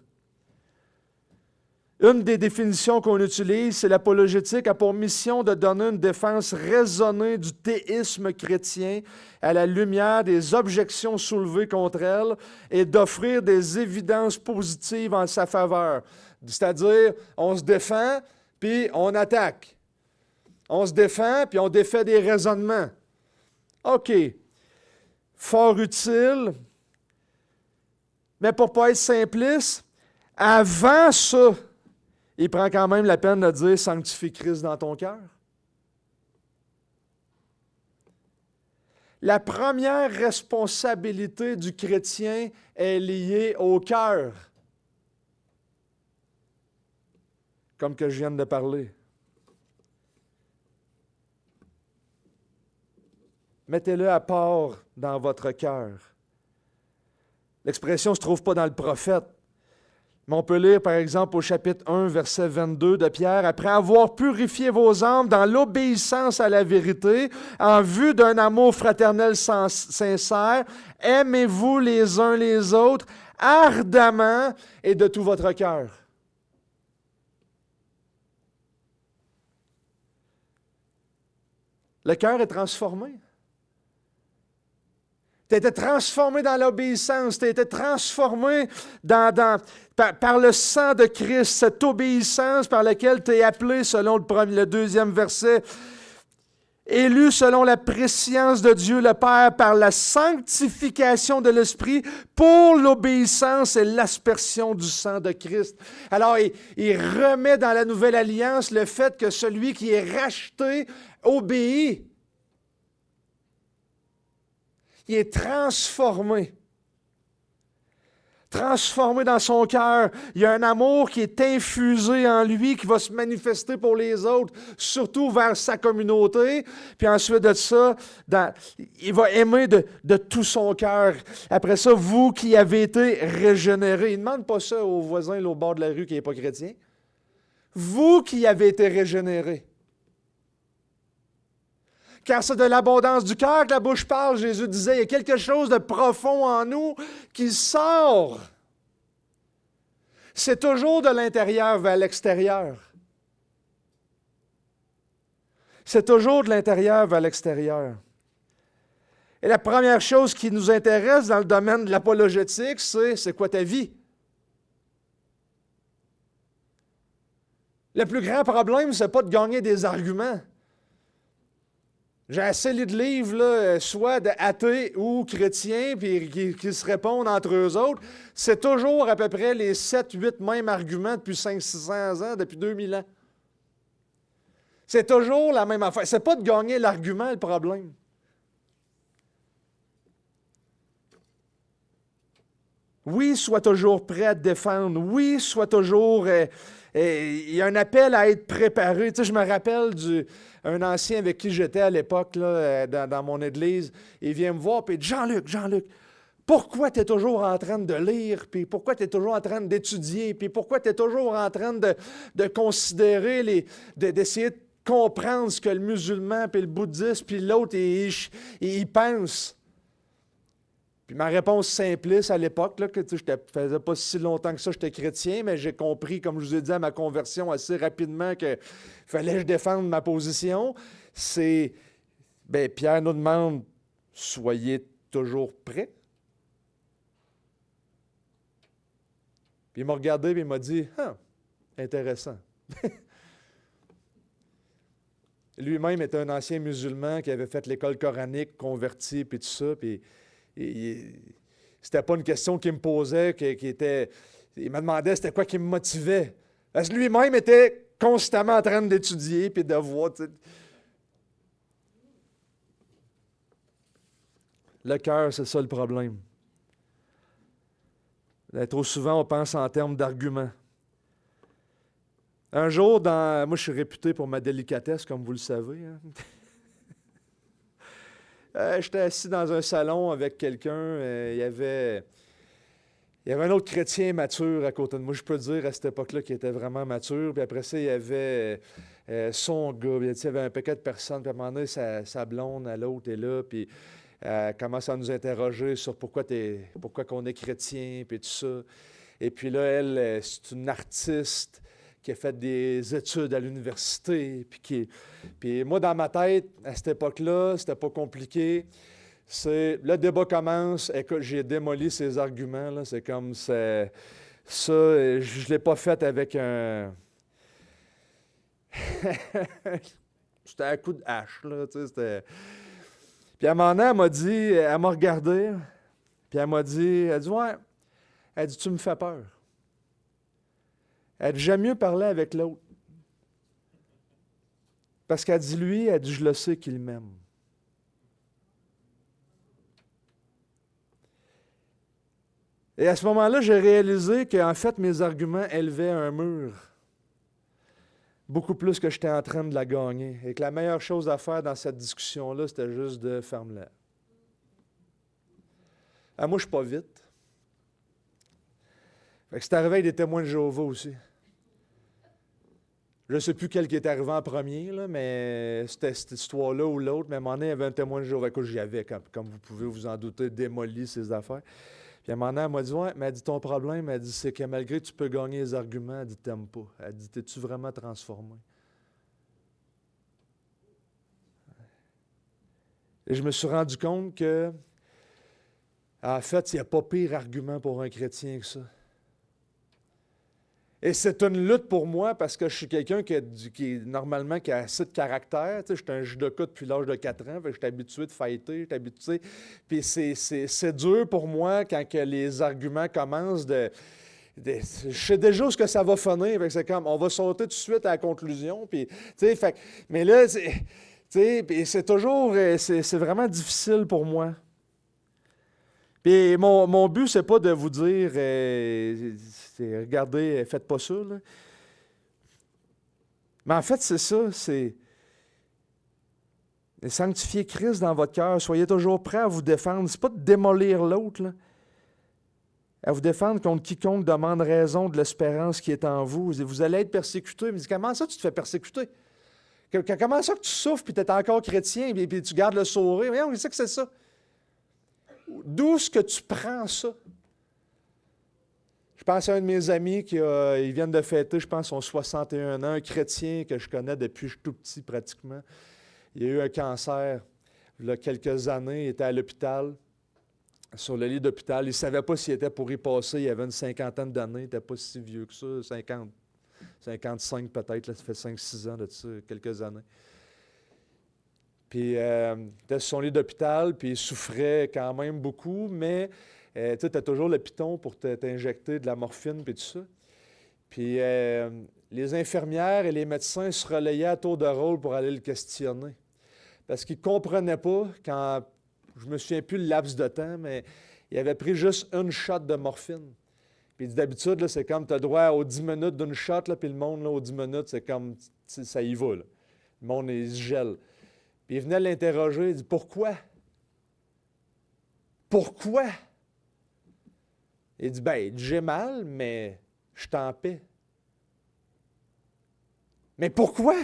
Une des définitions qu'on utilise, c'est l'apologétique a pour mission de donner une défense raisonnée du théisme chrétien à la lumière des objections soulevées contre elle et d'offrir des évidences positives en sa faveur. C'est-à-dire, on se défend, puis on attaque. On se défend, puis on défait des raisonnements. OK. Fort utile, mais pour ne pas être simpliste, avant ça, il prend quand même la peine de dire « Sanctifie Christ dans ton cœur ». La première responsabilité du chrétien est liée au cœur, comme que je viens de parler. Mettez-le à part dans votre cœur. L'expression ne se trouve pas dans le prophète. Mais on peut lire, par exemple, au chapitre 1, verset 22 de Pierre, « Après avoir purifié vos âmes dans l'obéissance à la vérité, en vue d'un amour fraternel sincère, aimez-vous les uns les autres ardemment et de tout votre cœur. Le cœur est transformé. Tu as été transformé dans l'obéissance, tu as été transformé par le sang de Christ, cette obéissance par laquelle tu es appelé selon le deuxième verset, élu selon la prescience de Dieu le Père par la sanctification de l'Esprit pour l'obéissance et l'aspersion du sang de Christ. Alors, il remet dans la nouvelle alliance le fait que celui qui est racheté obéit. Il est transformé. Transformé dans son cœur. Il y a un amour qui est infusé en lui, qui va se manifester pour les autres, surtout vers sa communauté. Puis ensuite de ça, il va aimer de tout son cœur. Après ça, vous qui avez été régénérés. Il ne demande pas ça au voisin au bord de la rue qui n'est pas chrétien. Vous qui avez été régénérés. Car c'est de l'abondance du cœur que la bouche parle, Jésus disait. Il y a quelque chose de profond en nous qui sort. C'est toujours de l'intérieur vers l'extérieur. C'est toujours de l'intérieur vers l'extérieur. Et la première chose qui nous intéresse dans le domaine de l'apologétique, c'est quoi ta vie? Le plus grand problème, ce n'est pas de gagner des arguments. J'ai assez lu de livres, là, soit d'athées ou chrétiens, puis qui se répondent entre eux autres. C'est toujours à peu près les 7-8 mêmes arguments depuis 500-600 ans, depuis 2000 ans. C'est toujours la même affaire. C'est pas de gagner l'argument le problème. Oui, sois toujours prêt à te défendre. Oui, sois toujours... il y a un appel à être préparé. Tu sais, je me rappelle un ancien avec qui j'étais à l'époque là, dans mon église. Il vient me voir et il dit, Jean-Luc, pourquoi tu es toujours en train de lire, puis pourquoi tu es toujours en train d'étudier, puis pourquoi tu es toujours en train de considérer, d'essayer de comprendre ce que le musulman, puis le bouddhiste, puis l'autre, il pense. Puis ma réponse simpliste à l'époque, là, que je ne faisais pas si longtemps que ça, j'étais chrétien, mais j'ai compris, comme je vous ai dit à ma conversion assez rapidement, qu'il fallait que je défende ma position, c'est, Pierre nous demande, soyez toujours prêts. Puis il m'a regardé et il m'a dit, intéressant. Lui-même était un ancien musulman qui avait fait l'école coranique, converti, puis tout ça, puis c'était pas une question qu'il me posait, il me demandait c'était quoi qui me motivait. Parce que lui-même était constamment en train d'étudier puis de voir. T'sais. Le cœur, c'est ça le problème. Trop souvent, on pense en termes d'arguments. Un jour, moi je suis réputé pour ma délicatesse, comme vous le savez. Hein? J'étais assis dans un salon avec quelqu'un. Il y avait un autre chrétien mature à côté de moi. Je peux dire à cette époque-là qu'il était vraiment mature. Puis après ça, il y avait son gars. Il y avait un paquet de personnes. Puis à un moment donné, sa blonde à l'autre est là. Puis elle commence à nous interroger sur pourquoi qu'on est chrétien, puis tout ça. Et puis là, elle, c'est une artiste qui a fait des études à l'université. Puis moi, dans ma tête, à cette époque-là, c'était pas compliqué. Le débat commence, et que j'ai démoli ses arguments. Là, c'est comme ça, je ne l'ai pas fait avec un... C'était un coup de hache, là, tu sais, c'était... Puis à un moment donné, elle m'a regardé, puis elle dit, ouais, elle dit, tu me fais peur. Elle dit, j'aime mieux parler avec l'autre. Parce qu'elle dit, lui, elle dit, je le sais qu'il m'aime. Et à ce moment-là, j'ai réalisé qu'en fait, mes arguments élevaient un mur. Beaucoup plus que j'étais en train de la gagner. Et que la meilleure chose à faire dans cette discussion-là, c'était juste de fermer-la. Moi, je ne suis pas vite. Fait que c'est arrivé avec des témoins de Jéhovah aussi. Je ne sais plus quel qui est arrivé en premier, là, mais c'était cette histoire-là ou l'autre. Mais à un moment donné, il y avait un témoin de Jéhovah. Écoute, j'y avais, comme vous pouvez vous en douter, démoli ces affaires. Puis à un moment donné, elle m'a dit, ouais, mais elle dit, ton problème, elle dit, c'est que malgré que tu peux gagner les arguments, elle dit, t'aimes pas. Elle dit, t'es-tu vraiment transformé? Et je me suis rendu compte que, en fait, il n'y a pas pire argument pour un chrétien que ça. Et c'est une lutte pour moi parce que je suis quelqu'un normalement qui a assez de caractère. Tu sais, je suis un judoka depuis l'âge de 4 ans, fait que je suis habitué de fighter, je suis habitué. Puis c'est dur pour moi quand que les arguments commencent je sais déjà où ce que ça va finir. Fait que c'est comme, on va sauter tout de suite à la conclusion. Puis, tu sais, mais là, tu sais, puis c'est toujours, c'est vraiment difficile pour moi. Puis mon but, c'est pas de vous dire, regardez, faites pas ça, là. Mais en fait, c'est ça, c'est sanctifier Christ dans votre cœur. Soyez toujours prêts à vous défendre. C'est pas de démolir l'autre, là. À vous défendre contre quiconque demande raison de l'espérance qui est en vous. Vous allez être persécuté. Mais comment ça tu te fais persécuter? Comment ça que tu souffres puis tu es encore chrétien puis tu gardes le sourire? Voyons, c'est que c'est ça. D'où est-ce que tu prends ça? Je pense à un de mes amis ils viennent de fêter, je pense, son 61 ans, un chrétien que je connais depuis que je suis tout petit pratiquement. Il a eu un cancer il y a quelques années, il était à l'hôpital, sur le lit d'hôpital. Il ne savait pas s'il était pour y passer, il avait une cinquantaine d'années, il n'était pas si vieux que ça, 50, 55 peut-être, là, ça fait 5-6 ans de ça, quelques années. Puis, il était sur son lit d'hôpital, puis il souffrait quand même beaucoup, mais tu sais, tu as toujours le piton pour t'injecter de la morphine, puis tout ça. Puis, les infirmières et les médecins se relayaient à tour de rôle pour aller le questionner. Parce qu'ils ne comprenaient pas, quand, je ne me souviens plus le laps de temps, mais il avait pris juste une shot de morphine. Puis d'habitude, là, c'est comme tu as droit aux 10 minutes d'une shot, là, puis le monde, là, aux 10 minutes, c'est comme, ça y va, là. Le monde, il se gèle. Puis il venait l'interroger, il dit, pourquoi? Pourquoi? Il dit, ben, j'ai mal, mais je suis en paix. Mais pourquoi?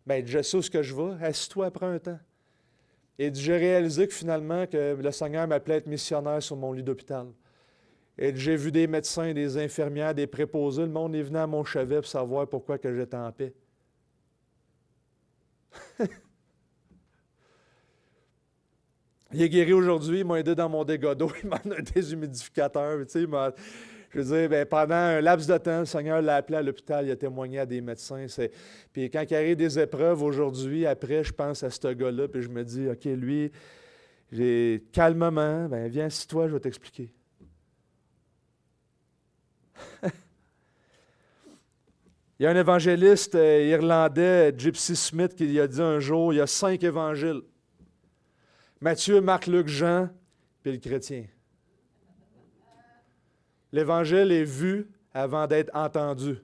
Ben, je sais où ce que je vais, assis-toi après un temps. Et j'ai réalisé que finalement, que le Seigneur m'appelait à être missionnaire sur mon lit d'hôpital. Et j'ai vu des médecins, des infirmières, des préposés, le monde est venu à mon chevet pour savoir pourquoi que j'étais en paix. Il est guéri aujourd'hui, il m'a aidé dans mon dégât d'eau, il m'a donné un déshumidificateur. Tu sais, je veux dire, bien, pendant un laps de temps, le Seigneur l'a appelé à l'hôpital, il a témoigné à des médecins. Puis quand il arrive des épreuves aujourd'hui, après, je pense à ce gars-là, puis je me dis, OK, lui, calmement, bien, viens, assis-toi, je vais t'expliquer. Il y a un évangéliste irlandais, Gypsy Smith, qui a dit un jour, il y a 5 évangiles. Matthieu, Marc, Luc, Jean, puis le chrétien. L'Évangile est vu avant d'être entendu.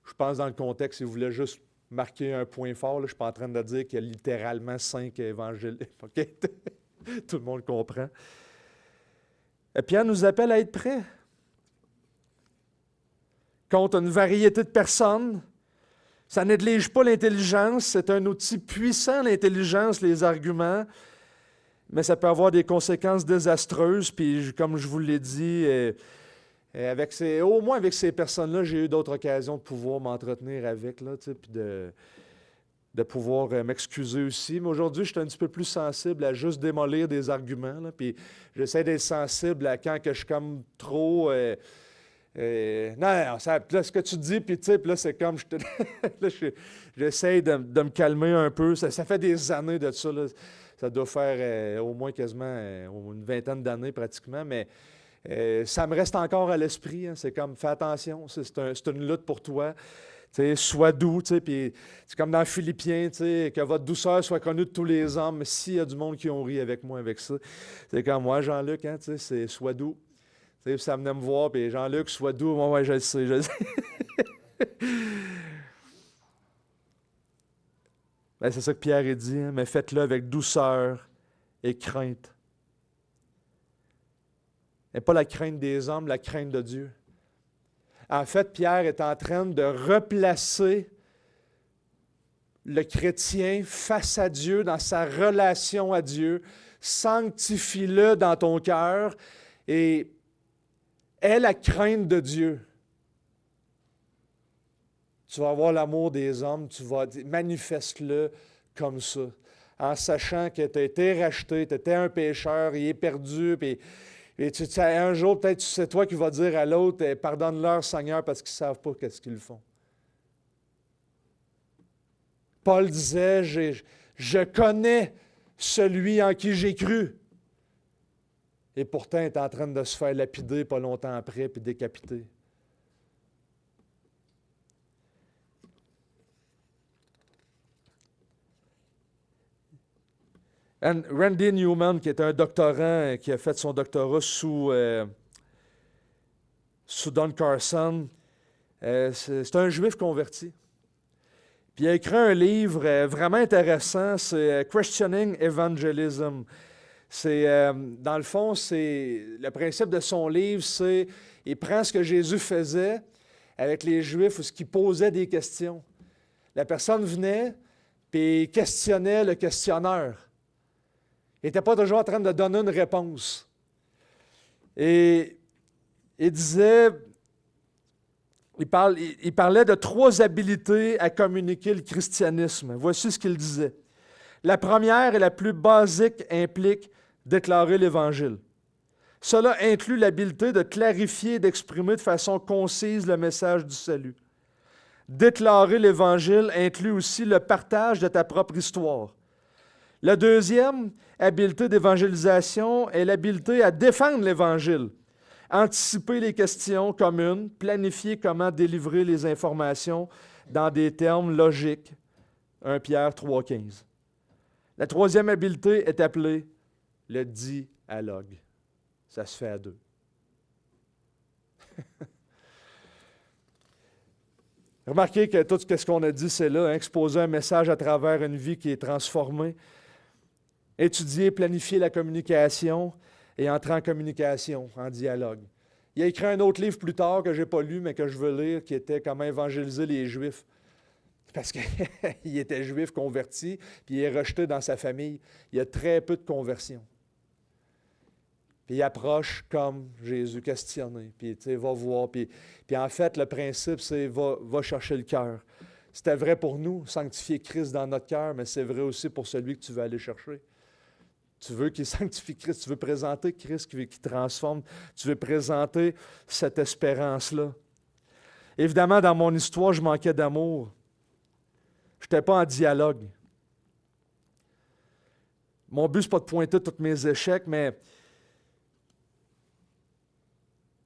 Je pense dans le contexte, il voulait juste marquer un point fort. Là. Je ne suis pas en train de dire qu'il y a littéralement 5 évangiles. Okay? Tout le monde comprend. Et Pierre nous appelle à être prêts. Contre une variété de personnes. Ça ne néglige pas l'intelligence, c'est un outil puissant, l'intelligence, les arguments, mais ça peut avoir des conséquences désastreuses. Puis, comme je vous l'ai dit, au moins avec ces personnes-là, j'ai eu d'autres occasions de pouvoir m'entretenir avec, là, puis de pouvoir m'excuser aussi. Mais aujourd'hui, je suis un petit peu plus sensible à juste démolir des arguments. Là, puis j'essaie d'être sensible à quand que je suis comme trop... non, ça, là, ce que tu dis, puis tu sais, là, c'est comme, là, j'essaie de me calmer un peu. Ça fait des années de ça, là. Ça doit faire au moins quasiment une vingtaine d'années pratiquement, mais ça me reste encore à l'esprit. Hein. C'est comme, fais attention, c'est une lutte pour toi. T'sais, sois doux, puis c'est comme dans Philippiens, que votre douceur soit connue de tous les hommes. Mais s'il y a du monde qui ont ri avec moi avec ça, c'est comme moi, Jean-Luc, hein, c'est sois doux. Ça venait me voir, puis Jean-Luc, sois doux. Moi, ouais, je le sais, je le sais. Ben, c'est ça que Pierre a dit, hein, mais faites-le avec douceur et crainte. Et pas la crainte des hommes, la crainte de Dieu. En fait, Pierre est en train de replacer le chrétien face à Dieu, dans sa relation à Dieu. Sanctifie-le dans ton cœur et aie la crainte de Dieu. Tu vas avoir l'amour des hommes, manifeste-le comme ça, en sachant que tu as été racheté, tu étais un pécheur, il est perdu, et un jour, peut-être c'est toi qui vas dire à l'autre, pardonne-leur, Seigneur, parce qu'ils ne savent pas qu'est-ce qu'ils font. Paul disait, je connais celui en qui j'ai cru. Et pourtant, il est en train de se faire lapider pas longtemps après, puis décapiter. Randy Newman, qui est un doctorant, qui a fait son doctorat sous Don Carson, c'est un juif converti. Puis il a écrit un livre vraiment intéressant, c'est Questioning Evangelism. Dans le fond, le principe de son livre, c'est il prend ce que Jésus faisait avec les Juifs, ou ce qu'il posait des questions. La personne venait, puis il questionnait le questionneur. Il n'était pas toujours en train de donner une réponse. Et il disait, il parlait de 3 habiletés à communiquer le christianisme. Voici ce qu'il disait. La première et la plus basique implique déclarer l'Évangile. Cela inclut l'habileté de clarifier et d'exprimer de façon concise le message du salut. Déclarer l'Évangile inclut aussi le partage de ta propre histoire. La deuxième habileté d'évangélisation est l'habileté à défendre l'Évangile, anticiper les questions communes, planifier comment délivrer les informations dans des termes logiques. 1 Pierre 3,15. La troisième habileté est appelée le dialogue. Ça se fait à 2. Remarquez que tout ce qu'on a dit, c'est là, exposer un message à travers une vie qui est transformée, étudier, planifier la communication et entrer en communication, en dialogue. Il a écrit un autre livre plus tard que je n'ai pas lu, mais que je veux lire, qui était Comment évangéliser les Juifs. Parce qu'il était juif converti, puis il est rejeté dans sa famille. Il y a très peu de conversion. Puis il approche comme Jésus, questionné, puis va voir. Puis en fait, le principe, c'est va chercher le cœur. C'était vrai pour nous, sanctifier Christ dans notre cœur, mais c'est vrai aussi pour celui que tu veux aller chercher. Tu veux qu'il sanctifie Christ, tu veux présenter Christ qui transforme, tu veux présenter cette espérance-là. Évidemment, dans mon histoire, je manquais d'amour. Je n'étais pas en dialogue. Mon but, ce n'est pas de pointer tous mes échecs, mais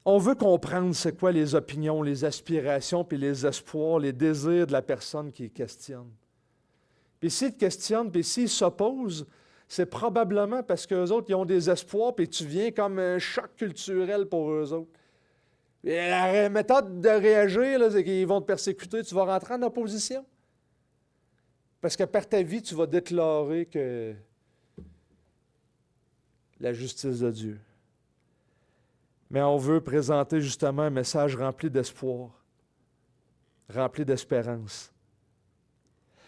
on veut comprendre c'est quoi les opinions, les aspirations, puis les espoirs, les désirs de la personne qui questionne. Puis s'ils te questionnent, puis s'ils s'opposent, c'est probablement parce qu'eux autres, ils ont des espoirs, puis tu viens comme un choc culturel pour eux autres. Et la méthode de réagir, là, c'est qu'ils vont te persécuter, tu vas rentrer en opposition. Parce que par ta vie, tu vas déclarer que la justice de Dieu. Mais on veut présenter justement un message rempli d'espoir, rempli d'espérance.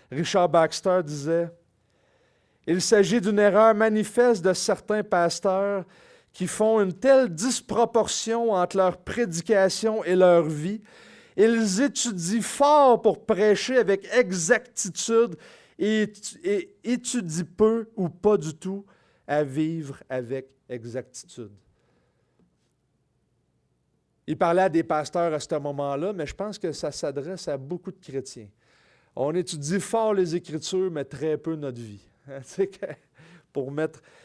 Richard Baxter disait, « Il s'agit d'une erreur manifeste de certains pasteurs qui font une telle disproportion entre leur prédication et leur vie. Ils étudient fort pour prêcher avec exactitude et étudient peu ou pas du tout à vivre avec exactitude. » Il parlait à des pasteurs à ce moment-là, mais je pense que ça s'adresse à beaucoup de chrétiens. On étudie fort les Écritures, mais très peu notre vie.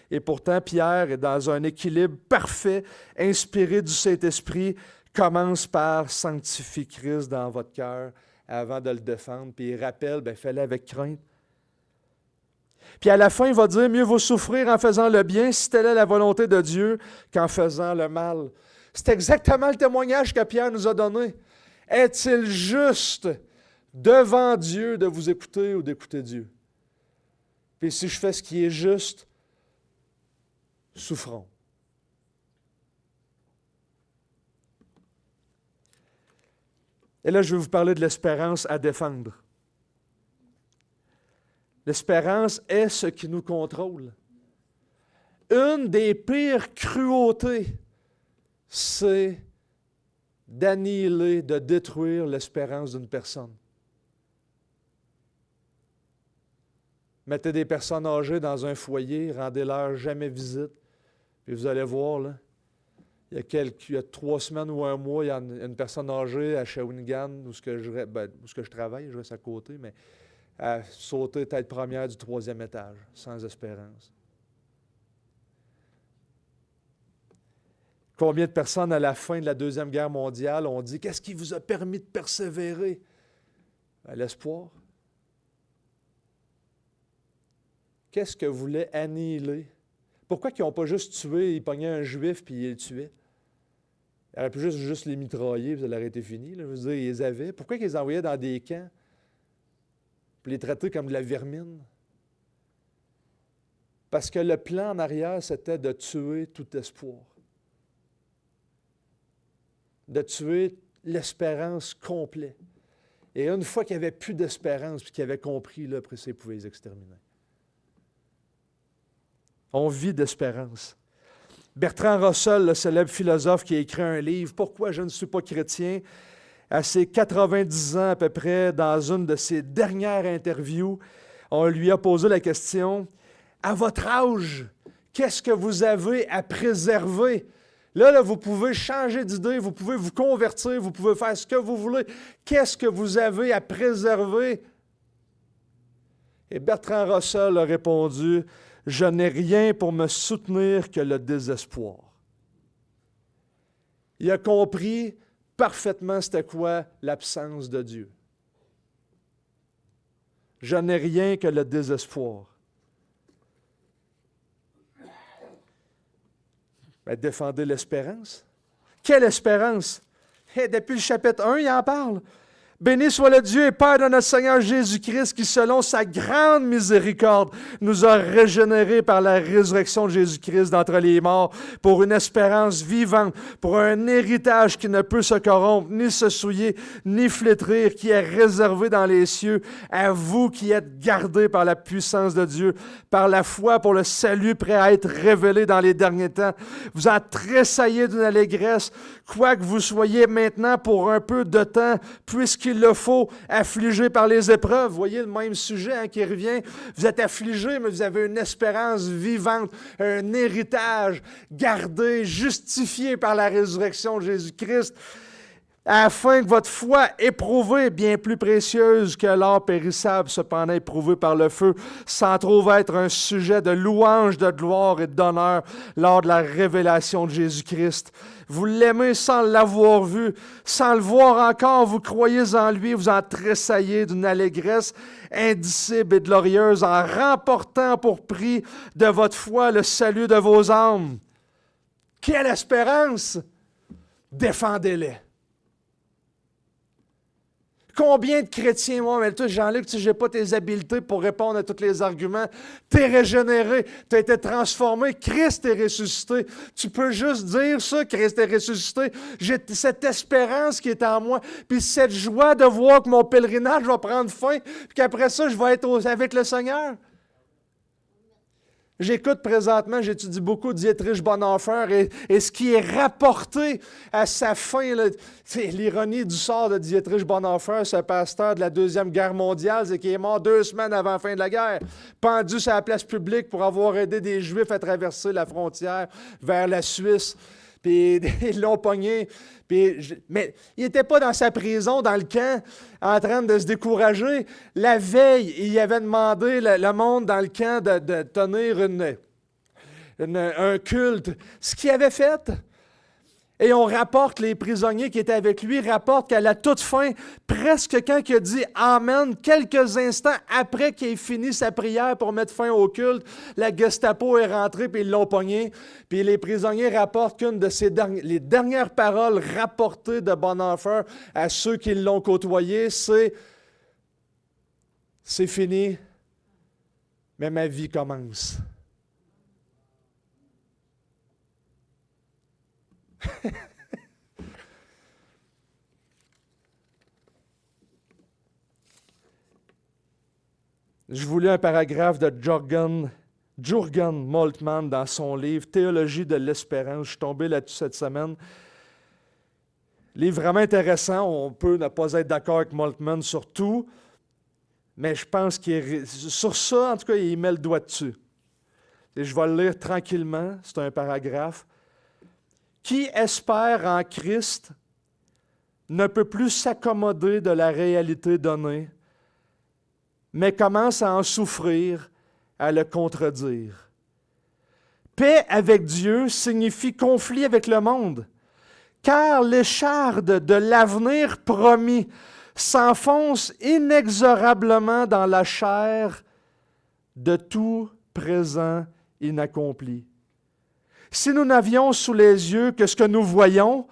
Et pourtant, Pierre est dans un équilibre parfait, inspiré du Saint-Esprit, commence par sanctifier Christ dans votre cœur avant de le défendre, puis il rappelle, fais-le avec crainte. Puis à la fin, il va dire, mieux vaut souffrir en faisant le bien si telle est la volonté de Dieu qu'en faisant le mal. C'est exactement le témoignage que Pierre nous a donné. Est-il juste devant Dieu de vous écouter ou d'écouter Dieu? Puis si je fais ce qui est juste, souffrons. Et là, je vais vous parler de l'espérance à défendre. L'espérance est ce qui nous contrôle. Une des pires cruautés, c'est d'annihiler, de détruire l'espérance d'une personne. Mettez des personnes âgées dans un foyer, rendez-leur jamais visite, puis vous allez voir, là, il y a 3 semaines ou un mois, il y a une personne âgée à Shawinigan, où je travaille, je reste à côté, mais à sauter tête première du 3e étage, sans espérance. Combien de personnes à la fin de la Deuxième Guerre mondiale ont dit « Qu'est-ce qui vous a permis de persévérer? » L'espoir. Qu'est-ce que voulait annihiler? Pourquoi ils n'ont pas juste tué, ils pognaient un juif puis ils le tuaient? Ils auraient pu juste les mitrailler, puis ça aurait été fini. Là. Je veux dire, ils les avaient. Pourquoi ils les envoyaient dans des camps puis les traiter comme de la vermine? Parce que le plan en arrière, c'était de tuer tout espoir. De tuer l'espérance complète. Et une fois qu'il n'y avait plus d'espérance, puis qu'ils avaient compris, là, après ça, ils pouvaient les exterminer. On vit d'espérance. Bertrand Russell, le célèbre philosophe qui a écrit un livre, « Pourquoi je ne suis pas chrétien », à ses 90 ans à peu près, dans une de ses dernières interviews, on lui a posé la question, « À votre âge, qu'est-ce que vous avez à préserver? » Là, vous pouvez changer d'idée, vous pouvez vous convertir, vous pouvez faire ce que vous voulez. Qu'est-ce que vous avez à préserver? Et Bertrand Russell a répondu, « Je n'ai rien pour me soutenir que le désespoir. » Il a compris parfaitement c'était quoi l'absence de Dieu. Je n'ai rien que le désespoir. Ben, défendez l'espérance. Quelle espérance? Depuis le chapitre 1, il en parle. Béni soit le Dieu et Père de notre Seigneur Jésus-Christ qui, selon sa grande miséricorde, nous a régénérés par la résurrection de Jésus-Christ d'entre les morts pour une espérance vivante, pour un héritage qui ne peut se corrompre, ni se souiller, ni flétrir, qui est réservé dans les cieux, à vous qui êtes gardés par la puissance de Dieu, par la foi pour le salut prêt à être révélé dans les derniers temps. Vous en tressaillez d'une allégresse, quoique vous soyez maintenant pour un peu de temps, puisqu'il le faut, affligé par les épreuves. Vous voyez le même sujet qui revient. Vous êtes affligé, mais vous avez une espérance vivante, un héritage gardé, justifié par la résurrection de Jésus-Christ, afin que votre foi éprouvée, bien plus précieuse que l'or périssable, cependant éprouvée par le feu, s'en trouve être un sujet de louange, de gloire et d'honneur lors de la révélation de Jésus-Christ. Vous l'aimez sans l'avoir vu, sans le voir encore, vous croyez en lui, vous en tressaillez d'une allégresse indicible et glorieuse en remportant pour prix de votre foi le salut de vos âmes. Quelle espérance! Défendez-les. Combien de chrétiens, moi, mais toi, Jean-Luc, tu sais, je n'ai pas tes habiletés pour répondre à tous les arguments. Tu es régénéré, tu as été transformé, Christ est ressuscité. Tu peux juste dire ça, Christ est ressuscité. J'ai cette espérance qui est en moi, puis cette joie de voir que mon pèlerinage va prendre fin, puis qu'après ça, je vais être avec le Seigneur. J'écoute présentement, j'étudie beaucoup Dietrich Bonhoeffer et ce qui est rapporté à sa fin, là, c'est l'ironie du sort de Dietrich Bonhoeffer, ce pasteur de la Deuxième Guerre mondiale, c'est qu'il est mort 2 semaines avant la fin de la guerre, pendu sur la place publique pour avoir aidé des Juifs à traverser la frontière vers la Suisse. Puis ils l'ont pogné. Mais il n'était pas dans sa prison, dans le camp, en train de se décourager. La veille, il avait demandé le monde dans le camp de tenir un culte. Ce qu'il avait fait. Et on rapporte, les prisonniers qui étaient avec lui rapportent qu'à la toute fin, presque quand il a dit « Amen », quelques instants après qu'il ait fini sa prière pour mettre fin au culte, la Gestapo est rentrée et ils l'ont pogné. Puis les prisonniers rapportent qu'une de les dernières paroles rapportées de Bonhoeffer à ceux qui l'ont côtoyé, c'est « C'est fini, mais ma vie commence ». Je vous lis un paragraphe de Jürgen Moltmann dans son livre « Théologie de l'espérance ». Je suis tombé là-dessus cette semaine. Livre vraiment intéressant. On peut ne pas être d'accord avec Moltmann sur tout, mais je pense sur ça, en tout cas, il met le doigt dessus. Et je vais le lire tranquillement. C'est un paragraphe. « Qui espère en Christ ne peut plus s'accommoder de la réalité donnée, mais commence à en souffrir, à le contredire. Paix avec Dieu signifie conflit avec le monde, car l'écharde de l'avenir promis s'enfonce inexorablement dans la chair de tout présent inaccompli. Si nous n'avions sous les yeux que ce que nous voyons,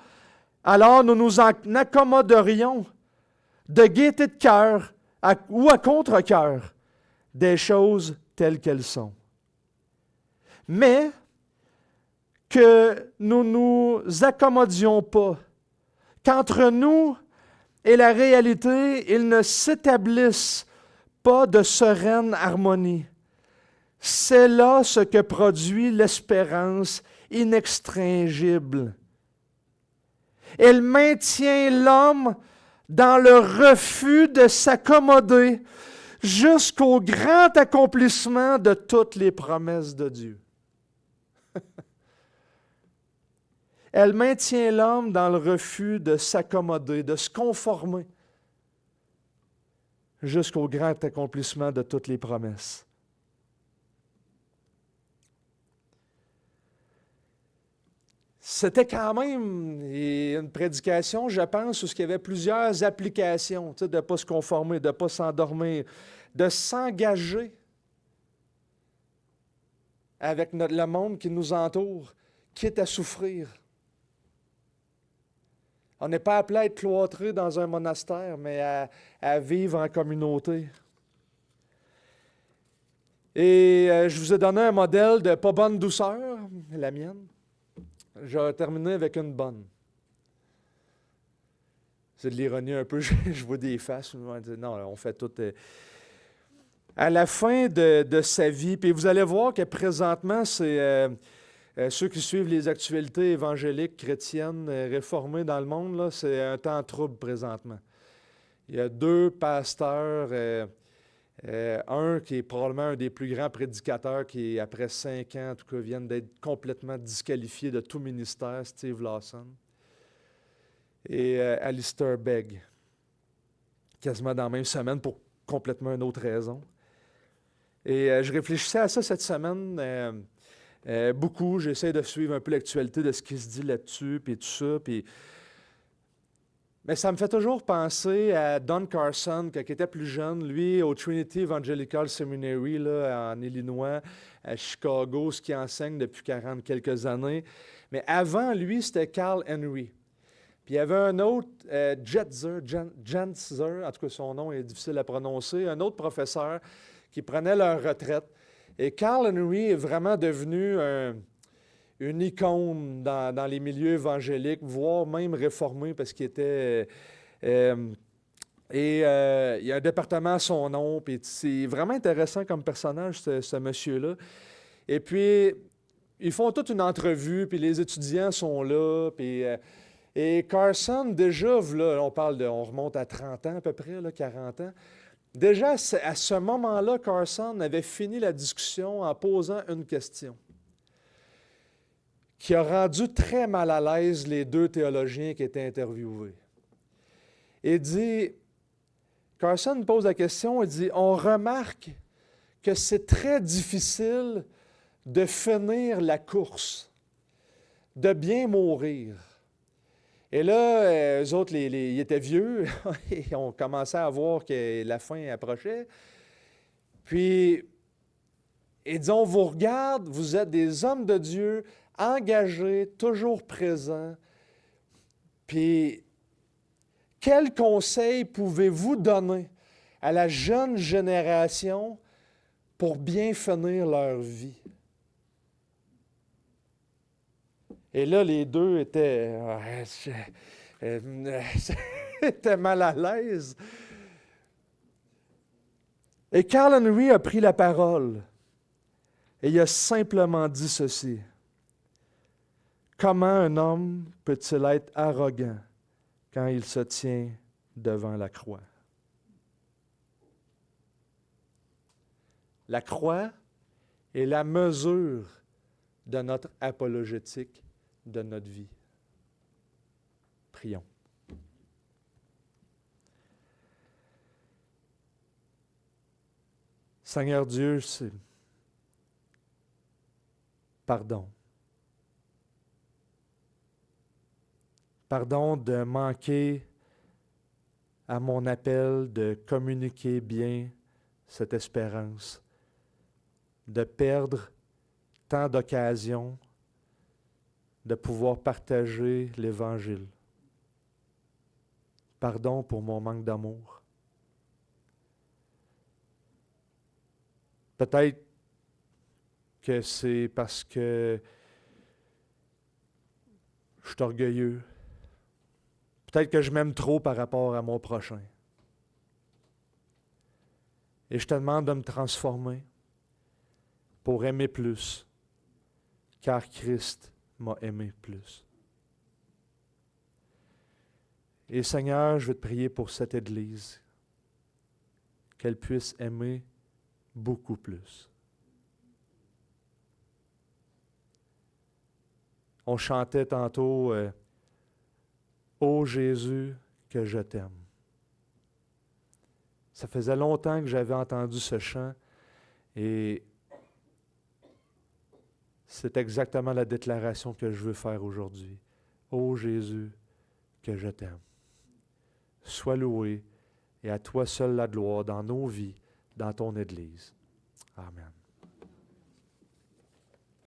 alors nous nous en accommoderions de gaieté de cœur ou à contre-cœur des choses telles qu'elles sont. Mais que nous ne nous accommodions pas, qu'entre nous et la réalité, il ne s'établisse pas de sereine harmonie. C'est là ce que produit l'espérance inextinguible. Elle maintient l'homme dans le refus de s'accommoder jusqu'au grand accomplissement de toutes les promesses de Dieu. Elle maintient l'homme dans le refus de s'accommoder, de se conformer jusqu'au grand accomplissement de toutes les promesses. C'était quand même une prédication, je pense, où il y avait plusieurs applications, de ne pas se conformer, de ne pas s'endormir, de s'engager avec le monde qui nous entoure, quitte à souffrir. On n'est pas appelé à être cloîtré dans un monastère, mais à vivre en communauté. Et je vous ai donné un modèle de pas bonne douceur, la mienne. Je vais terminer avec une bonne. C'est de l'ironie un peu, je vois des faces. Non, on fait tout. À la fin de sa vie, puis vous allez voir que présentement, c'est ceux qui suivent les actualités évangéliques, chrétiennes, réformées dans le monde, là, c'est un temps trouble présentement. Il y a 2 pasteurs, un qui est probablement un des plus grands prédicateurs qui, après 5 ans, en tout cas, viennent d'être complètement disqualifiés de tout ministère, Steve Lawson, et Alistair Begg, quasiment dans la même semaine pour complètement une autre raison. Et je réfléchissais à ça cette semaine beaucoup. J'essaie de suivre un peu l'actualité de ce qui se dit là-dessus, puis tout ça, puis... Mais ça me fait toujours penser à Don Carson, quand il était plus jeune, lui, au Trinity Evangelical Seminary, là, en Illinois, à Chicago, ce qu'il enseigne depuis 40 quelques années. Mais avant lui, c'était Carl Henry. Puis il y avait un autre, Jetzer, en tout cas son nom est difficile à prononcer, un autre professeur qui prenait leur retraite. Et Carl Henry est vraiment devenu une icône dans les milieux évangéliques, voire même réformé, parce qu'il était... il y a un département à son nom, puis c'est vraiment intéressant comme personnage, ce monsieur-là. Et puis, ils font toute une entrevue, puis les étudiants sont là, puis... et Carson, déjà, là, on remonte à 30 ans à peu près, là, 40 ans. Déjà, à ce moment-là, Carson avait fini la discussion en posant une question qui a rendu très mal à l'aise les 2 théologiens qui étaient interviewés. Il dit, Carson pose la question, il dit, on remarque que c'est très difficile de finir la course, de bien mourir. Et là, eux autres, ils étaient vieux, et on commençait à voir que la fin approchait. Puis, ils disent, on vous regarde, vous êtes des hommes de Dieu, engagés, toujours présents. Puis, quel conseil pouvez-vous donner à la jeune génération pour bien finir leur vie? Et là, les 2 étaient mal à l'aise. Et Carl Henry a pris la parole et il a simplement dit ceci. Comment un homme peut-il être arrogant quand il se tient devant la croix? La croix est la mesure de notre apologétique, de notre vie. Prions. Seigneur Dieu, pardon. Pardon de manquer à mon appel de communiquer bien cette espérance, de perdre tant d'occasions de pouvoir partager l'Évangile. Pardon pour mon manque d'amour. Peut-être que c'est parce que je suis orgueilleux. Peut-être que je m'aime trop par rapport à mon prochain. Et je te demande de me transformer pour aimer plus, car Christ m'a aimé plus. Et Seigneur, je veux te prier pour cette Église, qu'elle puisse aimer beaucoup plus. On chantait tantôt « Ô Jésus, que je t'aime ». Ça faisait longtemps que j'avais entendu ce chant et c'est exactement la déclaration que je veux faire aujourd'hui. Ô Jésus, que je t'aime. Sois loué et à toi seul la gloire dans nos vies, dans ton Église. Amen.